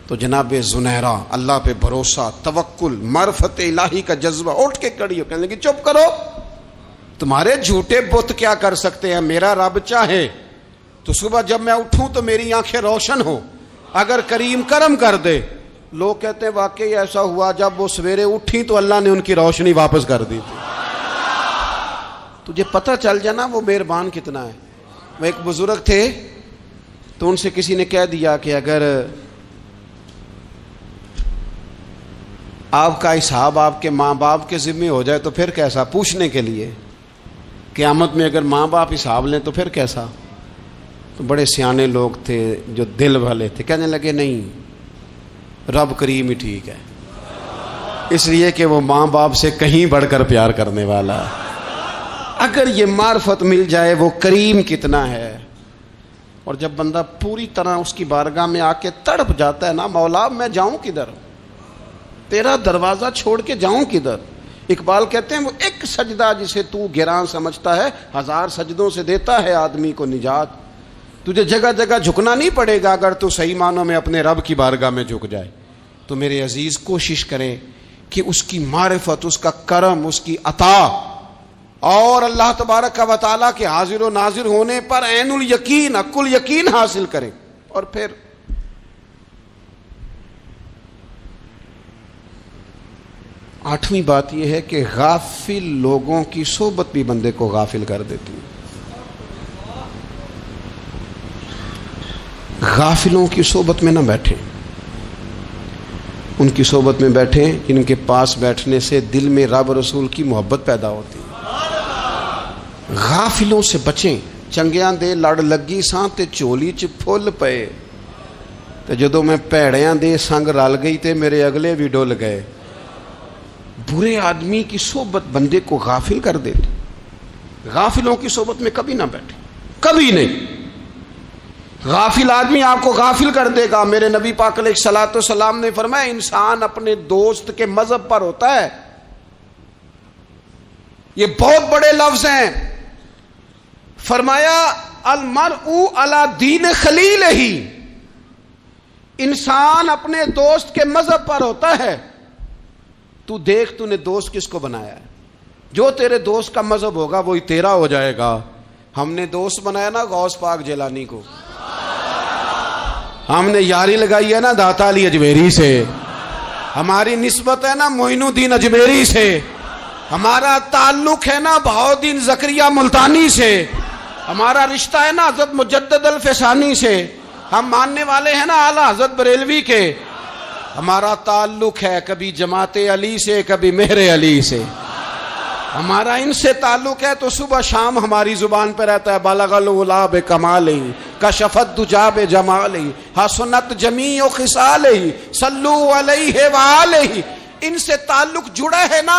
تو جناب زنیرہ اللہ پہ بھروسہ، توکل، معرفت الہی کا جذبہ، اٹھ کے کھڑی ہو کہنے لگی چپ کرو، تمہارے جھوٹے بت کیا کر سکتے ہیں، میرا رب چاہے تو صبح جب میں اٹھوں تو میری آنکھیں روشن ہو، اگر کریم کرم کر دے۔ لوگ کہتے ہیں واقعی ایسا ہوا، جب وہ سویرے اٹھی تو اللہ نے ان کی روشنی واپس کر دی تھی۔ تجھے پتہ چل جانا وہ مہربان کتنا ہے۔ وہ ایک بزرگ تھے تو ان سے کسی نے کہہ دیا کہ اگر آپ کا حساب آپ کے ماں باپ کے ذمہ ہو جائے تو پھر کیسا، پوچھنے کے لیے قیامت میں اگر ماں باپ حساب لیں تو پھر کیسا۔ تو بڑے سیانے لوگ تھے جو دل والے تھے، کہنے لگے نہیں، رب کریم ہی ٹھیک ہے، اس لیے کہ وہ ماں باپ سے کہیں بڑھ کر پیار کرنے والا ہے۔ اگر یہ معرفت مل جائے وہ کریم کتنا ہے۔ اور جب بندہ پوری طرح اس کی بارگاہ میں آ کے تڑپ جاتا ہے نا، مولا میں جاؤں کدھر، تیرا دروازہ چھوڑ کے جاؤں کدھر۔ اقبال کہتے ہیں وہ ایک سجدہ جسے تو گران سمجھتا ہے، 1000 سجدوں سے دیتا ہے آدمی کو نجات۔ تجھے جگہ جگہ جھکنا نہیں پڑے گا اگر تو صحیح معنوں میں اپنے رب کی بارگاہ میں جھک جائے۔ تو میرے عزیز کوشش کریں کہ اس کی معرفت، اس کا کرم، اس کی عطا اور اللہ تبارک و تعالیٰ کے حاضر و ناظر ہونے پر عین الیقین، حق الیقین حاصل کریں۔ اور پھر آٹھویں بات یہ ہے کہ غافل لوگوں کی صحبت بھی بندے کو غافل کر دیتی ہے۔ غافلوں کی صحبت میں نہ بیٹھیں، ان کی صحبت میں بیٹھیں جن کے پاس بیٹھنے سے دل میں رب رسول کی محبت پیدا ہوتی ہے۔ غافلوں سے بچیں۔ چنگیاں دے لڑ لگی ساں تے چولی چ پھل پئے، تے جدوں میں پیڑیاں دے سنگ رل گئی تے میرے اگلے بھی ڈول گئے۔ برے آدمی کی صحبت بندے کو غافل کر دیتی۔ غافلوں کی صحبت میں کبھی نہ بیٹھیں، کبھی نہیں۔ غافل آدمی آپ کو غافل کر دے گا۔ میرے نبی پاک علیہ الصلوۃ والسلام نے فرمایا انسان اپنے دوست کے مذہب پر ہوتا ہے۔ یہ بہت بڑے لفظ ہیں۔ فرمایا المرء علی دین خلیلہ، انسان اپنے دوست کے مذہب پر ہوتا ہے۔ تو دیکھ تو نے دوست کس کو بنایا ہے، جو تیرے دوست کا مذہب ہوگا وہی تیرا ہو جائے گا۔ ہم نے دوست بنایا نا غوث پاک جیلانی کو، ہم نے یاری لگائی ہے نا داتا علی اجمیری سے، ہماری نسبت ہے نا معین الدین اجمیری سے، ہمارا تعلق ہے نا بہاؤالدین زکریہ ملتانی سے، ہمارا رشتہ ہے نا حضرت مجدد الفسانی سے، ہم ماننے والے ہیں نا اعلیٰ حضرت بریلوی کے، ہمارا تعلق ہے کبھی جماعت علی سے کبھی مہر علی سے، ہمارا ان سے تعلق ہے تو صبح شام ہماری زبان پہ رہتا ہے بالغ العلا بکمالہ کشفت دجا بجمالہ حسنت جمیع خصالہ صلوا علیہ وآلہ۔ ان سے تعلق جڑا ہے نا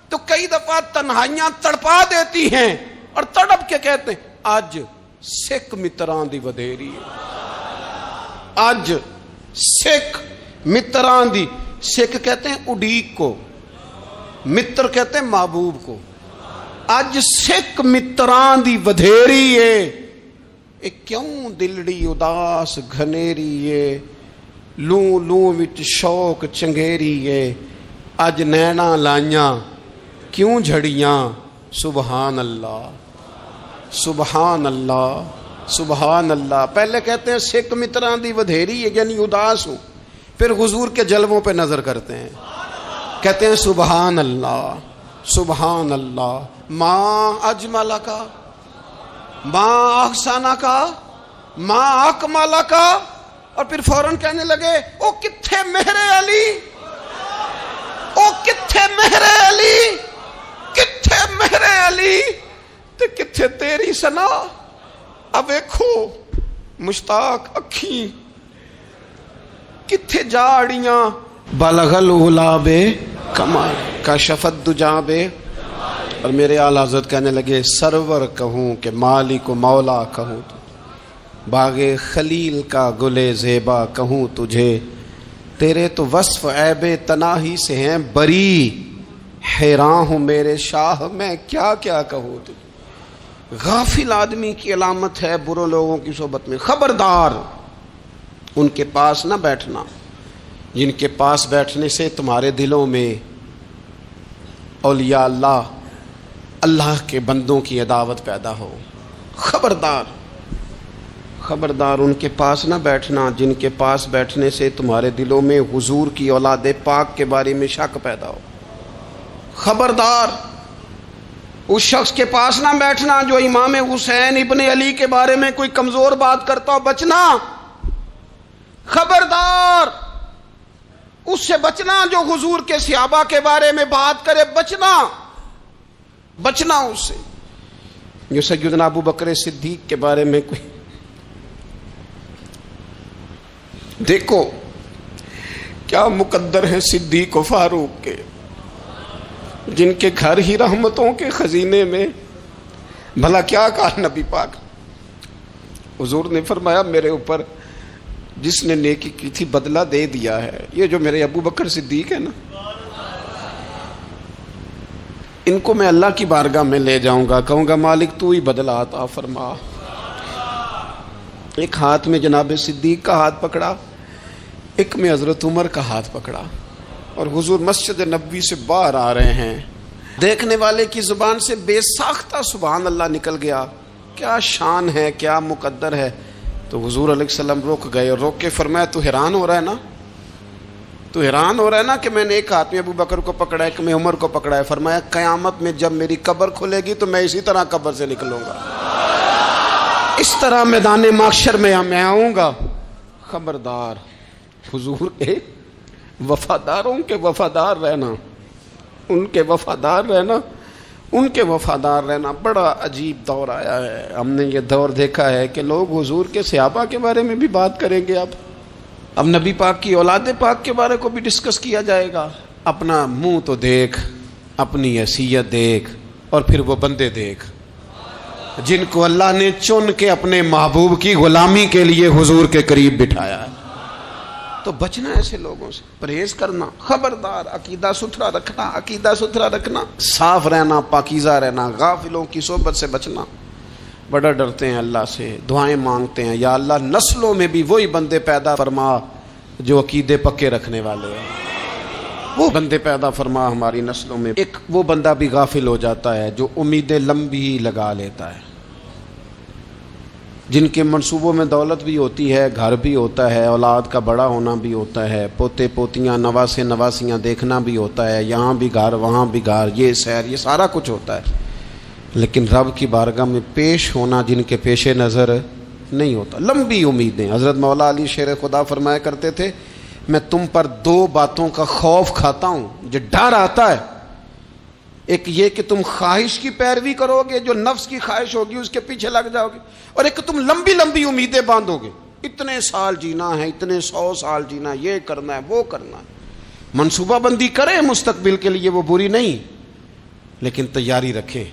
تو کئی دفعہ تنہائیاں تڑپا دیتی ہیں اور تڑپ کے کہتے ہیں اج سکھ متران دی ودھیری ہے، اج سکھ متران دی، سکھ کہتے ہیں اڈیق کو، متر کہتے ہیں محبوب کو، اج سکھ متران دی ودھیری ہے، اے کیوں دلڑی اداس گھنیری ہے، لوں لوں وچ شوق چنگیری ہے، اج نینا لائیاں کیوں جھڑیاں، سبحان اللہ سبحان اللہ سبحان اللہ۔ پہلے کہتے ہیں سکھ متران دی ودھیری ہے یعنی اداس ہوں، پھر حضور کے جلووں پہ نظر کرتے ہیں، کہتے ہیں سبحان اللہ سبحان اللہ، ماں اجمل کا ماں احسانہ کا ماں اکمل کا، اور پھر فوراً کہنے لگے او کتھے مہر علی، او کتھے مہر علی، کتھے مہر علی تے کتھے تیری سنا، اب ویکھو مشتاق اکھیں کتھے جاڑیاں، بلغ العلا بے کمال کشفت دجا بے، اور میرے اعلیٰ حضرت کہنے لگے سرور کہوں کہ مالک و مولا کہوں، تو باغ خلیل کا گلے زیبا کہوں تجھے، تیرے تو وصف عیب تناہی سے ہیں بری، حیران ہوں میرے شاہ میں کیا کیا کہوں تجھے۔ غافل آدمی کی علامت ہے برے لوگوں کی صحبت میں، خبردار ان کے پاس نہ بیٹھنا جن کے پاس بیٹھنے سے تمہارے دلوں میں اولیاء اللہ اللہ کے بندوں کی عداوت پیدا ہو، خبردار خبردار ان کے پاس نہ بیٹھنا جن کے پاس بیٹھنے سے تمہارے دلوں میں حضور کی اولاد پاک کے بارے میں شک پیدا ہو، خبردار اس شخص کے پاس نہ بیٹھنا جو امام حسین ابن علی کے بارے میں کوئی کمزور بات کرتا ہو، بچنا، خبردار اس سے بچنا جو حضور کے صحابہ کے بارے میں بات کرے، بچنا بچنا اس سے، جو سیدنا ابو بکر صدیق کے بارے میں کوئی، دیکھو کیا مقدر ہیں صدیق و فاروق کے، جن کے گھر ہی رحمتوں کے خزینے میں، بھلا کیا کہا نبی پاک، حضور نے فرمایا میرے اوپر جس نے نیکی کی تھی بدلہ دے دیا ہے، یہ جو میرے ابو بکر صدیق ہے نا، ان کو میں اللہ کی بارگاہ میں لے جاؤں گا، کہوں گا مالک تو ہی بدلہ عطا فرما۔ ایک ہاتھ میں جناب صدیق کا ہاتھ پکڑا، ایک میں حضرت عمر کا ہاتھ پکڑا، اور حضور مسجد نبوی سے باہر آ رہے ہیں، دیکھنے والے کی زبان سے بے ساختہ سبحان اللہ نکل گیا، کیا شان ہے کیا مقدر ہے۔ تو حضور علیہ السلام رک گئے اور روک کے فرمایا تو حیران ہو رہا ہے نا، تو حیران ہو رہا ہے نا کہ میں نے ایک ہاتھ میں ابو بکر کو پکڑا ہے، ایک میں عمر کو پکڑا ہے، فرمایا قیامت میں جب میری قبر کھلے گی تو میں اسی طرح قبر سے نکلوں گا، اس طرح میدان محشر میں میں آؤں گا۔ خبردار حضور کے وفاداروں کے وفادار رہنا، ان کے وفادار رہنا، ان کے وفادار رہنا۔ بڑا عجیب دور آیا ہے، ہم نے یہ دور دیکھا ہے کہ لوگ حضور کے صحابہ کے بارے میں بھی بات کریں گے، اب نبی پاک کی اولاد پاک کے بارے کو بھی ڈسکس کیا جائے گا۔ اپنا منہ تو دیکھ، اپنی حیثیت دیکھ، اور پھر وہ بندے دیکھ جن کو اللہ نے چن کے اپنے محبوب کی غلامی کے لیے حضور کے قریب بٹھایا ہے۔ تو بچنا ایسے لوگوں سے، پرہیز کرنا، خبردار عقیدہ ستھرا رکھنا، عقیدہ ستھرا رکھنا، صاف رہنا، پاکیزہ رہنا، غافلوں کی صحبت سے بچنا۔ بڑا ڈرتے ہیں اللہ سے، دعائیں مانگتے ہیں یا اللہ نسلوں میں بھی وہی بندے پیدا فرما جو عقیدے پکے رکھنے والے ہیں، وہ بندے پیدا فرما ہماری نسلوں میں۔ ایک وہ بندہ بھی غافل ہو جاتا ہے جو امیدیں لمبی لگا لیتا ہے، جن کے منصوبوں میں دولت بھی ہوتی ہے، گھر بھی ہوتا ہے، اولاد کا بڑا ہونا بھی ہوتا ہے، پوتے پوتیاں نواسے نواسیاں دیکھنا بھی ہوتا ہے، یہاں بھی گھر وہاں بھی گھر، یہ سیر، یہ سارا کچھ ہوتا ہے، لیکن رب کی بارگاہ میں پیش ہونا جن کے پیش نظر نہیں ہوتا۔ لمبی امیدیں۔ حضرت مولا علی شیر خدا فرمایا کرتے تھے، میں تم پر دو باتوں کا خوف کھاتا ہوں، جو ڈر آتا ہے، ایک یہ کہ تم خواہش کی پیروی کرو گے، جو نفس کی خواہش ہوگی اس کے پیچھے لگ جاؤ گے، اور ایک تم لمبی لمبی امیدیں باندھو گے، اتنے سال جینا ہے، اتنے 100 سال جینا، یہ کرنا ہے، وہ کرنا ہے۔ منصوبہ بندی کریں مستقبل کے لیے، وہ بری نہیں، لیکن تیاری رکھیں،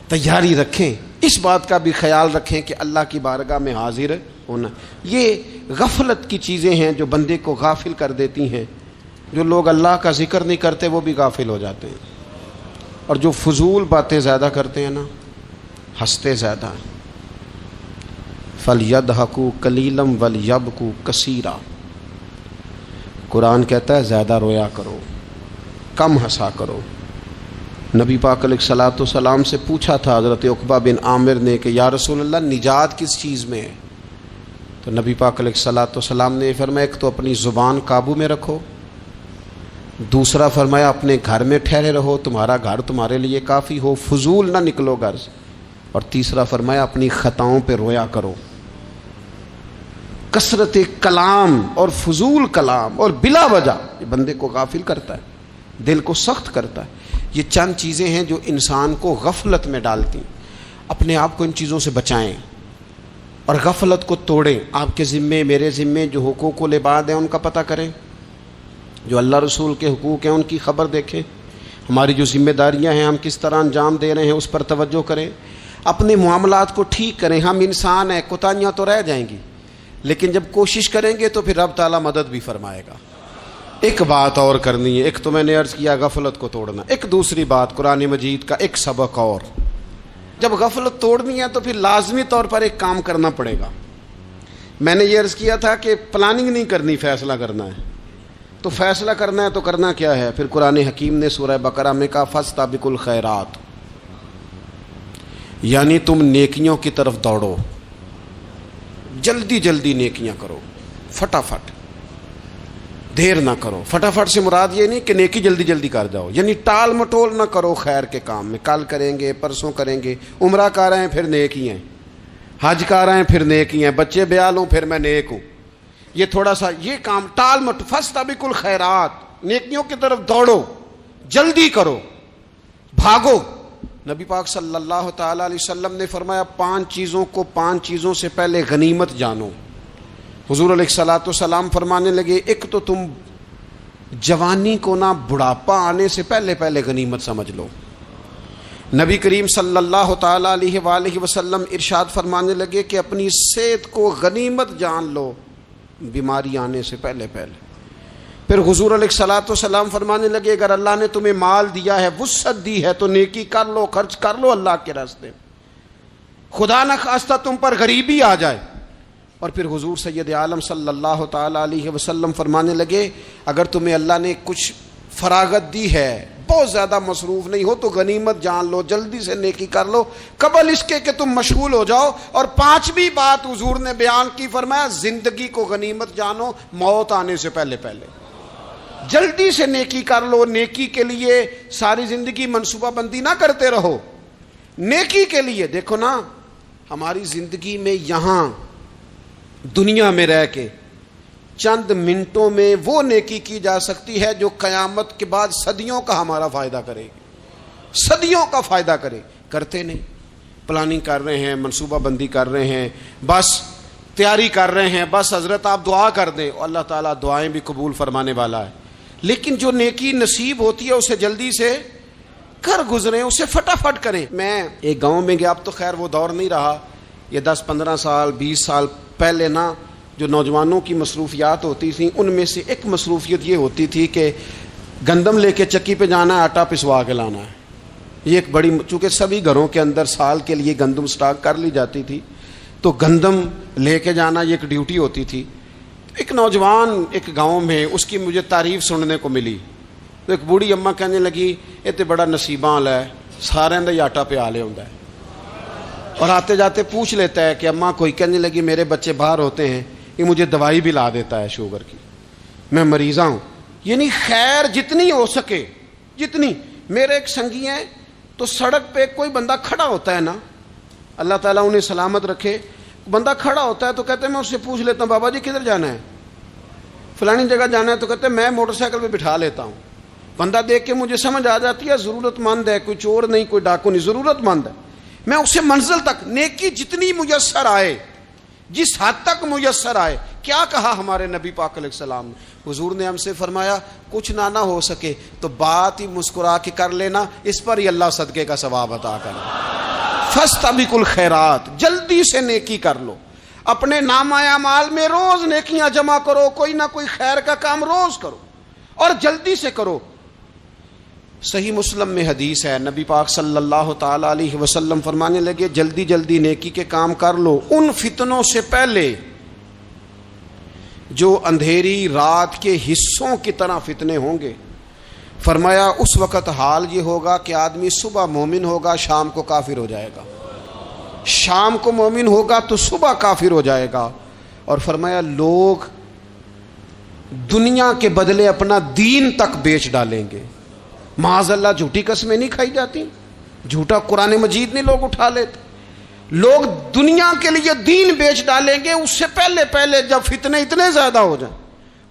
تیاری رکھیں، اس بات کا بھی خیال رکھیں کہ اللہ کی بارگاہ میں حاضر ہونا۔ یہ غفلت کی چیزیں ہیں جو بندے کو غافل کر دیتی ہیں۔ جو لوگ اللہ کا ذکر نہیں کرتے وہ بھی غافل ہو جاتے ہیں، اور جو فضول باتیں زیادہ کرتے ہیں نا، ہنستے زیادہ ہیں۔ فَلْيَضْحَكُوا قَلِيلًا وَلْيَبْكُوا كَثِيرًا، قرآن کہتا ہے زیادہ رویا کرو، کم ہنسا کرو۔ نبی پاک علیہ الصلوۃ والسلام سے پوچھا تھا حضرت عقبہ بن عامر نے کہ یا رسول اللہ نجات کس چیز میں ہے؟ تو نبی پاک علیہ الصلوۃ والسلام نے فرمایا ایک تو اپنی زبان قابو میں رکھو، دوسرا فرمایا اپنے گھر میں ٹھہرے رہو، تمہارا گھر تمہارے لیے کافی ہو، فضول نہ نکلو گھر سے، اور تیسرا فرمایا اپنی خطاؤں پہ رویا کرو۔ کثرت کلام اور فضول کلام اور بلا وجہ یہ بندے کو غافل کرتا ہے، دل کو سخت کرتا ہے۔ یہ چند چیزیں ہیں جو انسان کو غفلت میں ڈالتی ہیں۔ اپنے آپ کو ان چیزوں سے بچائیں اور غفلت کو توڑیں۔ آپ کے ذمے، میرے ذمے جو حقوق و العباد ہیں ان کا پتہ کریں، جو اللہ رسول کے حقوق ہیں ان کی خبر دیکھیں، ہماری جو ذمہ داریاں ہیں ہم کس طرح انجام دے رہے ہیں اس پر توجہ کریں، اپنے معاملات کو ٹھیک کریں۔ ہم انسان ہیں، کوتاہیاں تو رہ جائیں گی، لیکن جب کوشش کریں گے تو پھر رب تعالیٰ مدد بھی فرمائے گا۔ ایک بات اور کرنی ہے، ایک تو میں نے عرض کیا غفلت کو توڑنا، ایک دوسری بات قرآن مجید کا ایک سبق اور، جب غفلت توڑنی ہے تو پھر لازمی طور پر ایک کام کرنا پڑے گا۔ میں نے یہ عرض کیا تھا کہ پلاننگ نہیں کرنی، فیصلہ کرنا ہے۔ تو فیصلہ کرنا ہے تو کرنا کیا ہے؟ پھر قرآن حکیم نے سورہ بقرہ میں کہا فاستبقوا الخیرات، یعنی تم نیکیوں کی طرف دوڑو، جلدی جلدی نیکیاں کرو، فٹافٹ، دیر نہ کرو۔ فٹافٹ سے مراد یہ نہیں کہ نیکی جلدی جلدی کر جاؤ، یعنی ٹال مٹول نہ کرو خیر کے کام میں، کل کریں گے، پرسوں کریں گے، عمرہ کر رہے ہیں پھر نیکی ہیں، حج کر رہے ہیں پھر نیکی ہیں، بچے بیال ہوں پھر میں نیک ہوں، یہ تھوڑا سا یہ کام ٹال مٹ۔ فاستبقوا الخیرات، نیکیوں کی طرف دوڑو، جلدی کرو، بھاگو۔ نبی پاک صلی اللہ تعالی علیہ وسلم نے فرمایا 5 چیزوں کو 5 چیزوں سے پہلے غنیمت جانو۔ حضور علیہ الصلوۃ والسلام فرمانے لگے ایک تو تم جوانی کو نہ بڑھاپا آنے سے پہلے پہلے غنیمت سمجھ لو۔ نبی کریم صلی اللہ تعالی علیہ وآلہ وسلم ارشاد فرمانے لگے کہ اپنی صحت کو غنیمت جان لو، بیماری آنے سے پہلے پہلے۔ پھر حضور علیہ الصلوۃ والسلام فرمانے لگے اگر اللہ نے تمہیں مال دیا ہے، وسعت دی ہے، تو نیکی کر لو، خرچ کر لو اللہ کے راستے، خدا نہ خواستہ تم پر غریبی آ جائے۔ اور پھر حضور سید عالم صلی اللہ تعالی علیہ وسلم فرمانے لگے اگر تمہیں اللہ نے کچھ فراغت دی ہے، بہت زیادہ مصروف نہیں ہو، تو غنیمت جان لو، جلدی سے نیکی کر لو قبل اس کے کہ تم مشغول ہو جاؤ۔ اور 5ویں بات حضور نے بیان کی، فرمایا زندگی کو غنیمت جانو، موت آنے سے پہلے پہلے جلدی سے نیکی کر لو۔ نیکی کے لیے ساری زندگی منصوبہ بندی نہ کرتے رہو، نیکی کے لیے دیکھو نا، ہماری زندگی میں یہاں دنیا میں رہ کے چند منٹوں میں وہ نیکی کی جا سکتی ہے جو قیامت کے بعد صدیوں کا ہمارا فائدہ کرے گی، صدیوں کا فائدہ کرے۔ کرتے نہیں، پلاننگ کر رہے ہیں، منصوبہ بندی کر رہے ہیں، بس تیاری کر رہے ہیں، بس حضرت آپ دعا کر دیں، اللہ تعالیٰ دعائیں بھی قبول فرمانے والا ہے، لیکن جو نیکی نصیب ہوتی ہے اسے جلدی سے کر گزریں، اسے فٹافٹ کریں۔ میں ایک گاؤں میں گیا، اب تو خیر وہ دور نہیں رہا، یہ 10-15 سال 20 سال پہلے نا جو نوجوانوں کی مصروفیات ہوتی تھیں ان میں سے ایک مصروفیت یہ ہوتی تھی کہ گندم لے کے چکی پہ جانا ہے، آٹا پسوا کے لانا ہے۔ یہ ایک بڑی، چونکہ سبھی گھروں کے اندر سال کے لیے گندم سٹاک کر لی جاتی تھی، تو گندم لے کے جانا یہ ایک ڈیوٹی ہوتی تھی۔ ایک نوجوان ایک گاؤں میں، اس کی مجھے تعریف سننے کو ملی، تو ایک بوڑھی اماں کہنے لگی یہ تو بڑا نصیباں والا ہے، سارے دا آٹا پیا لے ہوندا ہے، اور آتے جاتے پوچھ لیتا ہے کہ اماں کوئی کہنے لگی میرے بچے باہر ہوتے ہیں، یہ مجھے دوائی بھی لا دیتا ہے شوگر کی، میں مریضہ ہوں. یعنی خیر جتنی ہو سکے جتنی. میرے ایک سنگی ہیں تو سڑک پہ کوئی بندہ کھڑا ہوتا ہے نا، اللہ تعالیٰ انہیں سلامت رکھے، بندہ کھڑا ہوتا ہے تو کہتے ہیں میں اس سے پوچھ لیتا ہوں بابا جی کدھر جانا ہے، فلانی جگہ جانا ہے، تو کہتے ہیں میں موٹر سائیکل پہ بٹھا لیتا ہوں. بندہ دیکھ کے مجھے سمجھ آ جاتی ہے ضرورت مند ہے، کوئی چور نہیں کوئی ڈاکو نہیں، ضرورت مند ہے. میں اسے منزل تک نیکی جتنی میسر آئے، جس حد تک میسر آئے. کیا کہا ہمارے نبی پاک علیہ السلام نے؟ حضور نے ہم سے فرمایا کچھ نہ ہو سکے تو بات ہی مسکرا کے کر لینا، اس پر ہی اللہ صدقے کا ثواب عطا کرے. فاستبقوا الخیرات، جلدی سے نیکی کر لو. اپنے نامہ اعمال میں روز نیکیاں جمع کرو، کوئی نہ کوئی خیر کا کام روز کرو اور جلدی سے کرو. صحیح مسلم میں حدیث ہے، نبی پاک صلی اللہ تعالی علیہ وسلم فرمانے لگے جلدی جلدی نیکی کے کام کر لو ان فتنوں سے پہلے جو اندھیری رات کے حصوں کی طرح فتنے ہوں گے. فرمایا اس وقت حال یہ ہوگا کہ آدمی صبح مومن ہوگا شام کو کافر ہو جائے گا، شام کو مومن ہوگا تو صبح کافر ہو جائے گا. اور فرمایا لوگ دنیا کے بدلے اپنا دین تک بیچ ڈالیں گے. معاذ اللہ جھوٹی قسمیں نہیں کھائی جاتی، جھوٹا قرآن مجید نہیں لوگ اٹھا لیتے. لوگ دنیا کے لیے دین بیچ ڈالیں گے. اس سے پہلے جب فتنے اتنے زیادہ ہو جائیں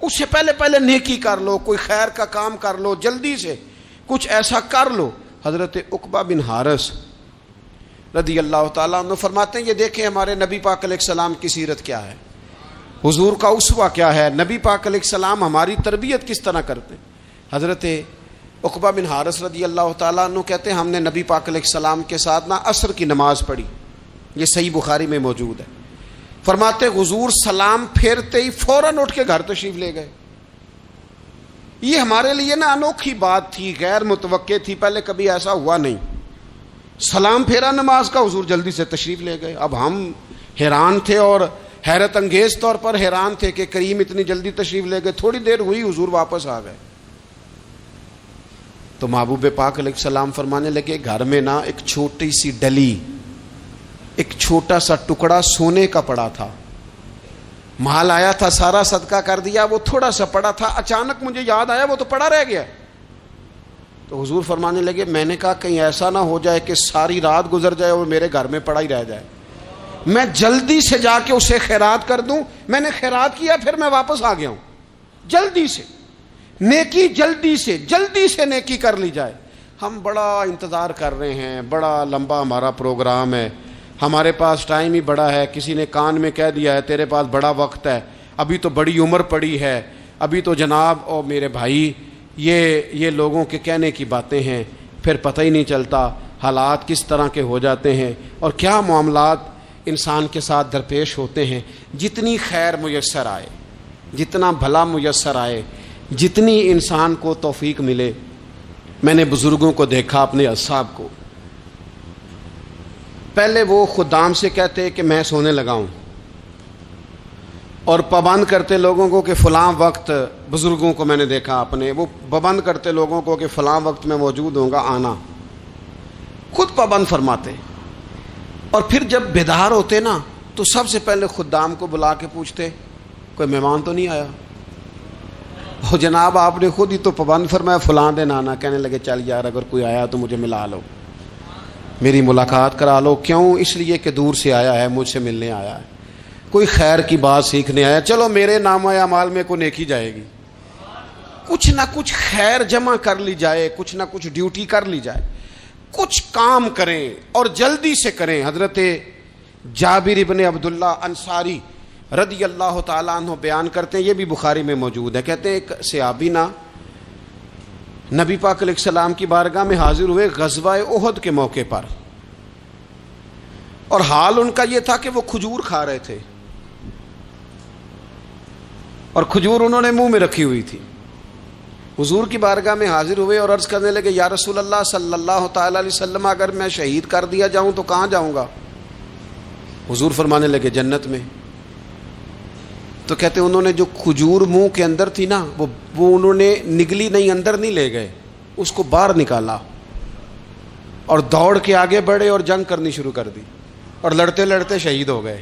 اس سے پہلے نیکی کر لو، کوئی خیر کا کام کر لو، جلدی سے کچھ ایسا کر لو. حضرت عقبہ بن حارث رضی اللہ تعالیٰ عنہ فرماتے ہیں یہ دیکھیں ہمارے نبی پاک علیہ السلام کی سیرت کیا ہے، حضور کا اسوہ کیا ہے، نبی پاک علیہ السلام ہماری تربیت کس طرح کرتے ہیں. حضرت عقبہ بن حارث رضی اللہ تعالیٰ عنہ کہتے ہیں ہم نے نبی پاک علیہ السلام کے ساتھ عصر کی نماز پڑھی، یہ صحیح بخاری میں موجود ہے. فرماتے حضور سلام پھیرتے ہی فوراً اٹھ کے گھر تشریف لے گئے. یہ ہمارے لیے انوکھی بات تھی، غیر متوقع تھی، پہلے کبھی ایسا ہوا نہیں. سلام پھیرا نماز کا، حضور جلدی سے تشریف لے گئے. اب ہم حیران تھے اور حیرت انگیز طور پر حیران تھے کہ کریم اتنی جلدی تشریف لے گئے. تھوڑی دیر ہوئی حضور واپس آ گئے تو محبوب پاک علیہ السلام فرمانے لگے گھر میں ایک چھوٹی سی ڈلی، ایک چھوٹا سا ٹکڑا سونے کا پڑا تھا، مال آیا تھا سارا صدقہ کر دیا، وہ تھوڑا سا پڑا تھا، اچانک مجھے یاد آیا وہ تو پڑا رہ گیا. تو حضور فرمانے لگے میں نے کہا کہیں ایسا نہ ہو جائے کہ ساری رات گزر جائے اور میرے گھر میں پڑا ہی رہ جائے، میں جلدی سے جا کے اسے خیرات کر دوں. میں نے خیرات کیا پھر میں واپس آ گیا ہوں. جلدی سے نیکی، جلدی سے نیکی کر لی جائے. ہم بڑا انتظار کر رہے ہیں، بڑا لمبا ہمارا پروگرام ہے، ہمارے پاس ٹائم ہی بڑا ہے، کسی نے کان میں کہہ دیا ہے تیرے پاس بڑا وقت ہے، ابھی تو بڑی عمر پڑی ہے، ابھی تو جناب اور میرے بھائی یہ لوگوں کے کہنے کی باتیں ہیں. پھر پتہ ہی نہیں چلتا حالات کس طرح کے ہو جاتے ہیں اور کیا معاملات انسان کے ساتھ درپیش ہوتے ہیں. جتنی خیر میسر آئے، جتنا بھلا میسر آئے، جتنی انسان کو توفیق ملے. میں نے بزرگوں کو دیکھا، اپنے اصحاب کو، پہلے وہ خدام سے کہتے کہ میں سونے لگا ہوں اور پابند کرتے لوگوں کو کہ فلاں وقت، بزرگوں کو میں نے دیکھا اپنے، وہ پابند کرتے لوگوں کو کہ فلاں وقت میں موجود ہوں گا آنا، خود پابند فرماتے. اور پھر جب بیدار ہوتے تو سب سے پہلے خدام کو بلا کے پوچھتے کوئی مہمان تو نہیں آیا. وہ جناب آپ نے خود ہی تو پابند فرمایا فلاں دن آنا. کہنے لگے چل یار اگر کوئی آیا تو مجھے ملا لو، میری ملاقات کرا لو. کیوں؟ اس لیے کہ دور سے آیا ہے، مجھ سے ملنے آیا ہے، کوئی خیر کی بات سیکھنے آیا. چلو میرے نامہ اعمال میں کو نیکی جائے گی. کچھ نہ کچھ خیر جمع کر لی جائے، کچھ نہ کچھ ڈیوٹی کر لی جائے، کچھ کام کریں اور جلدی سے کریں. حضرت جابر ابن عبداللہ انصاری رضی اللہ تعالیٰ عنہ بیان کرتے ہیں، یہ بھی بخاری میں موجود ہے. کہتے ہیں ایک صحابی نبی پاک علیہ السلام کی بارگاہ میں حاضر ہوئے غزوہ احد کے موقع پر، اور حال ان کا یہ تھا کہ وہ کھجور کھا رہے تھے اور کھجور انہوں نے منہ میں رکھی ہوئی تھی. حضور کی بارگاہ میں حاضر ہوئے اور عرض کرنے لگے یا رسول اللہ صلی اللہ تعالی علیہ وسلم اگر میں شہید کر دیا جاؤں تو کہاں جاؤں گا؟ حضور فرمانے لگے جنت میں. تو کہتے انہوں نے جو کھجور منہ کے اندر تھی وہ انہوں نے نگلی نہیں، اندر نہیں لے گئے، اس کو باہر نکالا اور دوڑ کے آگے بڑھے اور جنگ کرنی شروع کر دی. اور لڑتے لڑتے شہید ہو گئے۔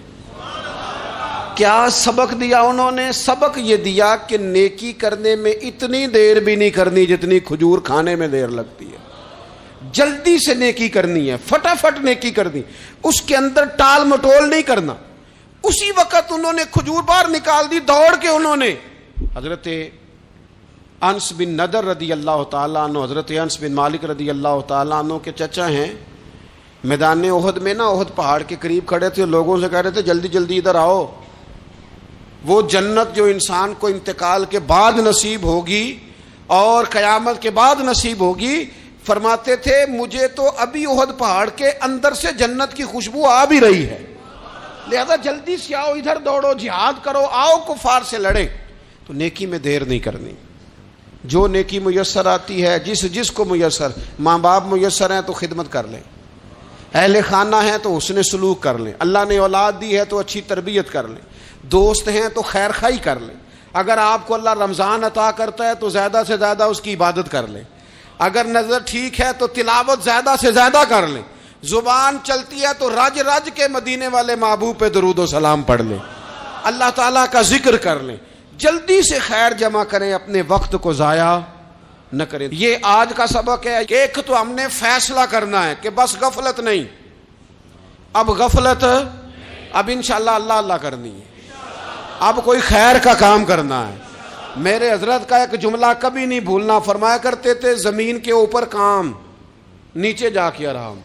کیا سبق دیا انہوں نے؟ سبق یہ دیا کہ نیکی کرنے میں اتنی دیر بھی نہیں کرنی جتنی کھجور کھانے میں دیر لگتی ہے۔ جلدی سے نیکی کرنی ہے، فٹافٹ نیکی کرنی، اس کے اندر ٹال مٹول نہیں کرنا۔ اسی وقت انہوں نے کھجور باہر نکال دی، دوڑ کے انہوں نے حضرت انس بن نضر رضی اللہ تعالیٰ عنہ، حضرت انس بن مالک رضی اللہ تعالیٰ عنہ کے چچا ہیں، میدان احد میں نا، احد پہاڑ کے قریب کھڑے تھے، لوگوں سے کہہ رہے تھے جلدی جلدی ادھر آؤ، وہ جنت جو انسان کو انتقال کے بعد نصیب ہوگی اور قیامت کے بعد نصیب ہوگی، فرماتے تھے مجھے تو ابھی احد پہاڑ کے اندر سے جنت کی خوشبو آ بھی رہی ہے، لہذا جلدی سے آؤ، ادھر دوڑو، جہاد کرو، آؤ کفار سے لڑیں۔ تو نیکی میں دیر نہیں کرنی، جو نیکی میسر آتی ہے، جس کو میسر، ماں باپ میسر ہیں تو خدمت کر لیں، اہل خانہ ہیں تو حسن سلوک کر لیں، اللہ نے اولاد دی ہے تو اچھی تربیت کر لیں، دوست ہیں تو خیر خواہی کر لیں، اگر آپ کو اللہ رمضان عطا کرتا ہے تو زیادہ سے زیادہ اس کی عبادت کر لیں، اگر نظر ٹھیک ہے تو تلاوت زیادہ سے زیادہ کر لیں، زبان چلتی ہے تو رج رج کے مدینے والے محبوب پہ درود و سلام پڑھ لیں، اللہ تعالیٰ کا ذکر کر لیں، جلدی سے خیر جمع کریں، اپنے وقت کو ضائع نہ کریں۔ یہ آج کا سبق ہے کہ ایک تو ہم نے فیصلہ کرنا ہے کہ بس غفلت نہیں، اب غفلت، اب انشاءاللہ اللہ اللہ کرنی ہے، اب کوئی خیر کا کام کرنا ہے۔ میرے حضرت کا ایک جملہ کبھی نہیں بھولنا، فرمایا کرتے تھے زمین کے اوپر کام، نیچے جا کے آرام،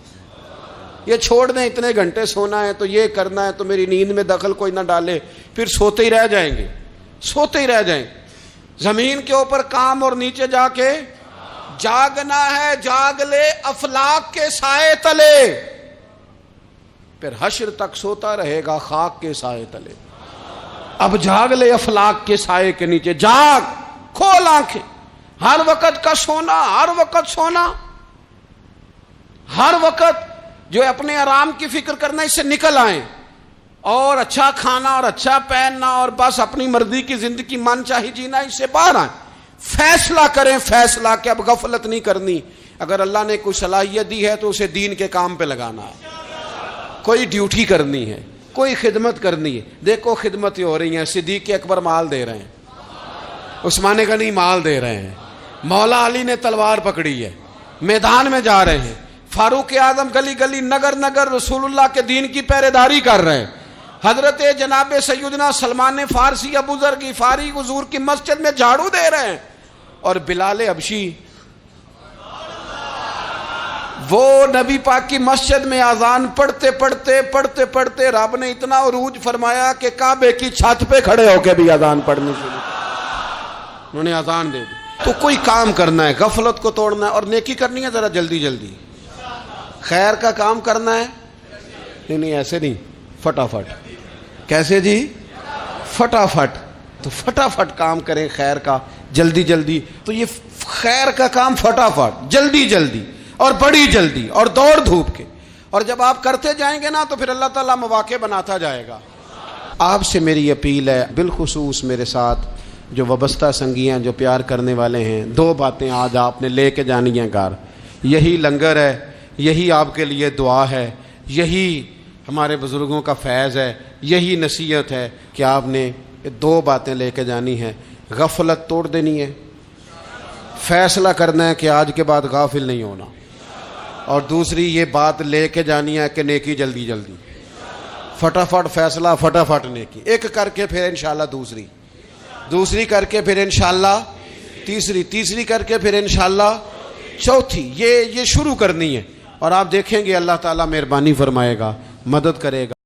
یہ چھوڑ دیں اتنے گھنٹے سونا ہے تو یہ کرنا ہے تو میری نیند میں دخل کوئی نہ ڈالے، پھر سوتے ہی رہ جائیں گے، سوتے ہی رہ جائیں۔ زمین کے اوپر کام اور نیچے جا کے جاگنا ہے، جاگ لے افلاک کے سائے تلے، پھر حشر تک سوتا رہے گا خاک کے سائے تلے۔ اب جاگ لے افلاک کے سائے کے نیچے، جاگ، کھول آنکھیں، ہر وقت کا سونا، ہر وقت سونا، ہر وقت جو اپنے آرام کی فکر کرنا، اس سے نکل آئیں اور اچھا کھانا اور اچھا پہننا اور بس اپنی مرضی کی زندگی من چاہی جینا، اس سے باہر آئیں، فیصلہ کریں، فیصلہ کہ اب غفلت نہیں کرنی، اگر اللہ نے کوئی صلاحیت دی ہے تو اسے دین کے کام پہ لگانا ہے، کوئی ڈیوٹی کرنی ہے، کوئی خدمت کرنی ہے۔ دیکھو خدمتیں ہو رہی ہیں، صدیق اکبر مال دے رہے ہیں، عثمان غنی مال دے رہے ہیں، مولا علی نے تلوار پکڑی ہے، میدان میں جا رہے ہیں، فاروق اعظم گلی گلی نگر نگر رسول اللہ کے دین کی پہرے داری کر رہے ہیں، حضرت جناب سیدنا سلمان فارسی ابو ذر غفاری حضور کی مسجد میں جھاڑو دے رہے ہیں، اور بلال حبشی وہ نبی پاک کی مسجد میں اذان پڑھتے رب نے اتنا عروج فرمایا کہ کعبے کی چھت پہ کھڑے ہو کے بھی اذان پڑھنی شروع کی، انہوں نے اذان دے دی۔ تو کوئی کام کرنا ہے، غفلت کو توڑنا ہے اور نیکی کرنی ہے، ذرا جلدی جلدی خیر کا کام کرنا ہے، نہیں ایسے نہیں، فٹافٹ۔ کیسے جی؟ فٹافٹ۔ تو فٹافٹ کام کریں خیر کا، جلدی جلدی۔ تو یہ خیر کا کام فٹافٹ، جلدی جلدی اور بڑی جلدی اور دوڑ دھوپ کے، اور جب آپ کرتے جائیں گے نا تو پھر اللہ تعالیٰ مواقع بناتا جائے گا۔ آپ سے میری اپیل ہے، بالخصوص میرے ساتھ جو وابستہ سنگی ہیں، جو پیار کرنے والے ہیں، دو باتیں آج آپ نے لے کے جانی ہیں گھر۔ یہی لنگر ہے، یہی آپ کے لیے دعا ہے، یہی ہمارے بزرگوں کا فیض ہے، یہی نصیحت ہے کہ آپ نے دو باتیں لے کے جانی ہیں۔ غفلت توڑ دینی ہے، فیصلہ کرنا ہے کہ آج کے بعد غافل نہیں ہونا، اور دوسری یہ بات لے کے جانی ہے کہ نیکی جلدی جلدی، فٹافٹ فیصلہ، فٹافٹ نیکی، ایک کر کے پھر انشاءاللہ دوسری کر کے پھر انشاءاللہ تیسری کر کے پھر انشاءاللہ چوتھی، یہ شروع کرنی ہے، اور آپ دیکھیں گے اللہ تعالیٰ مہربانی فرمائے گا، مدد کرے گا۔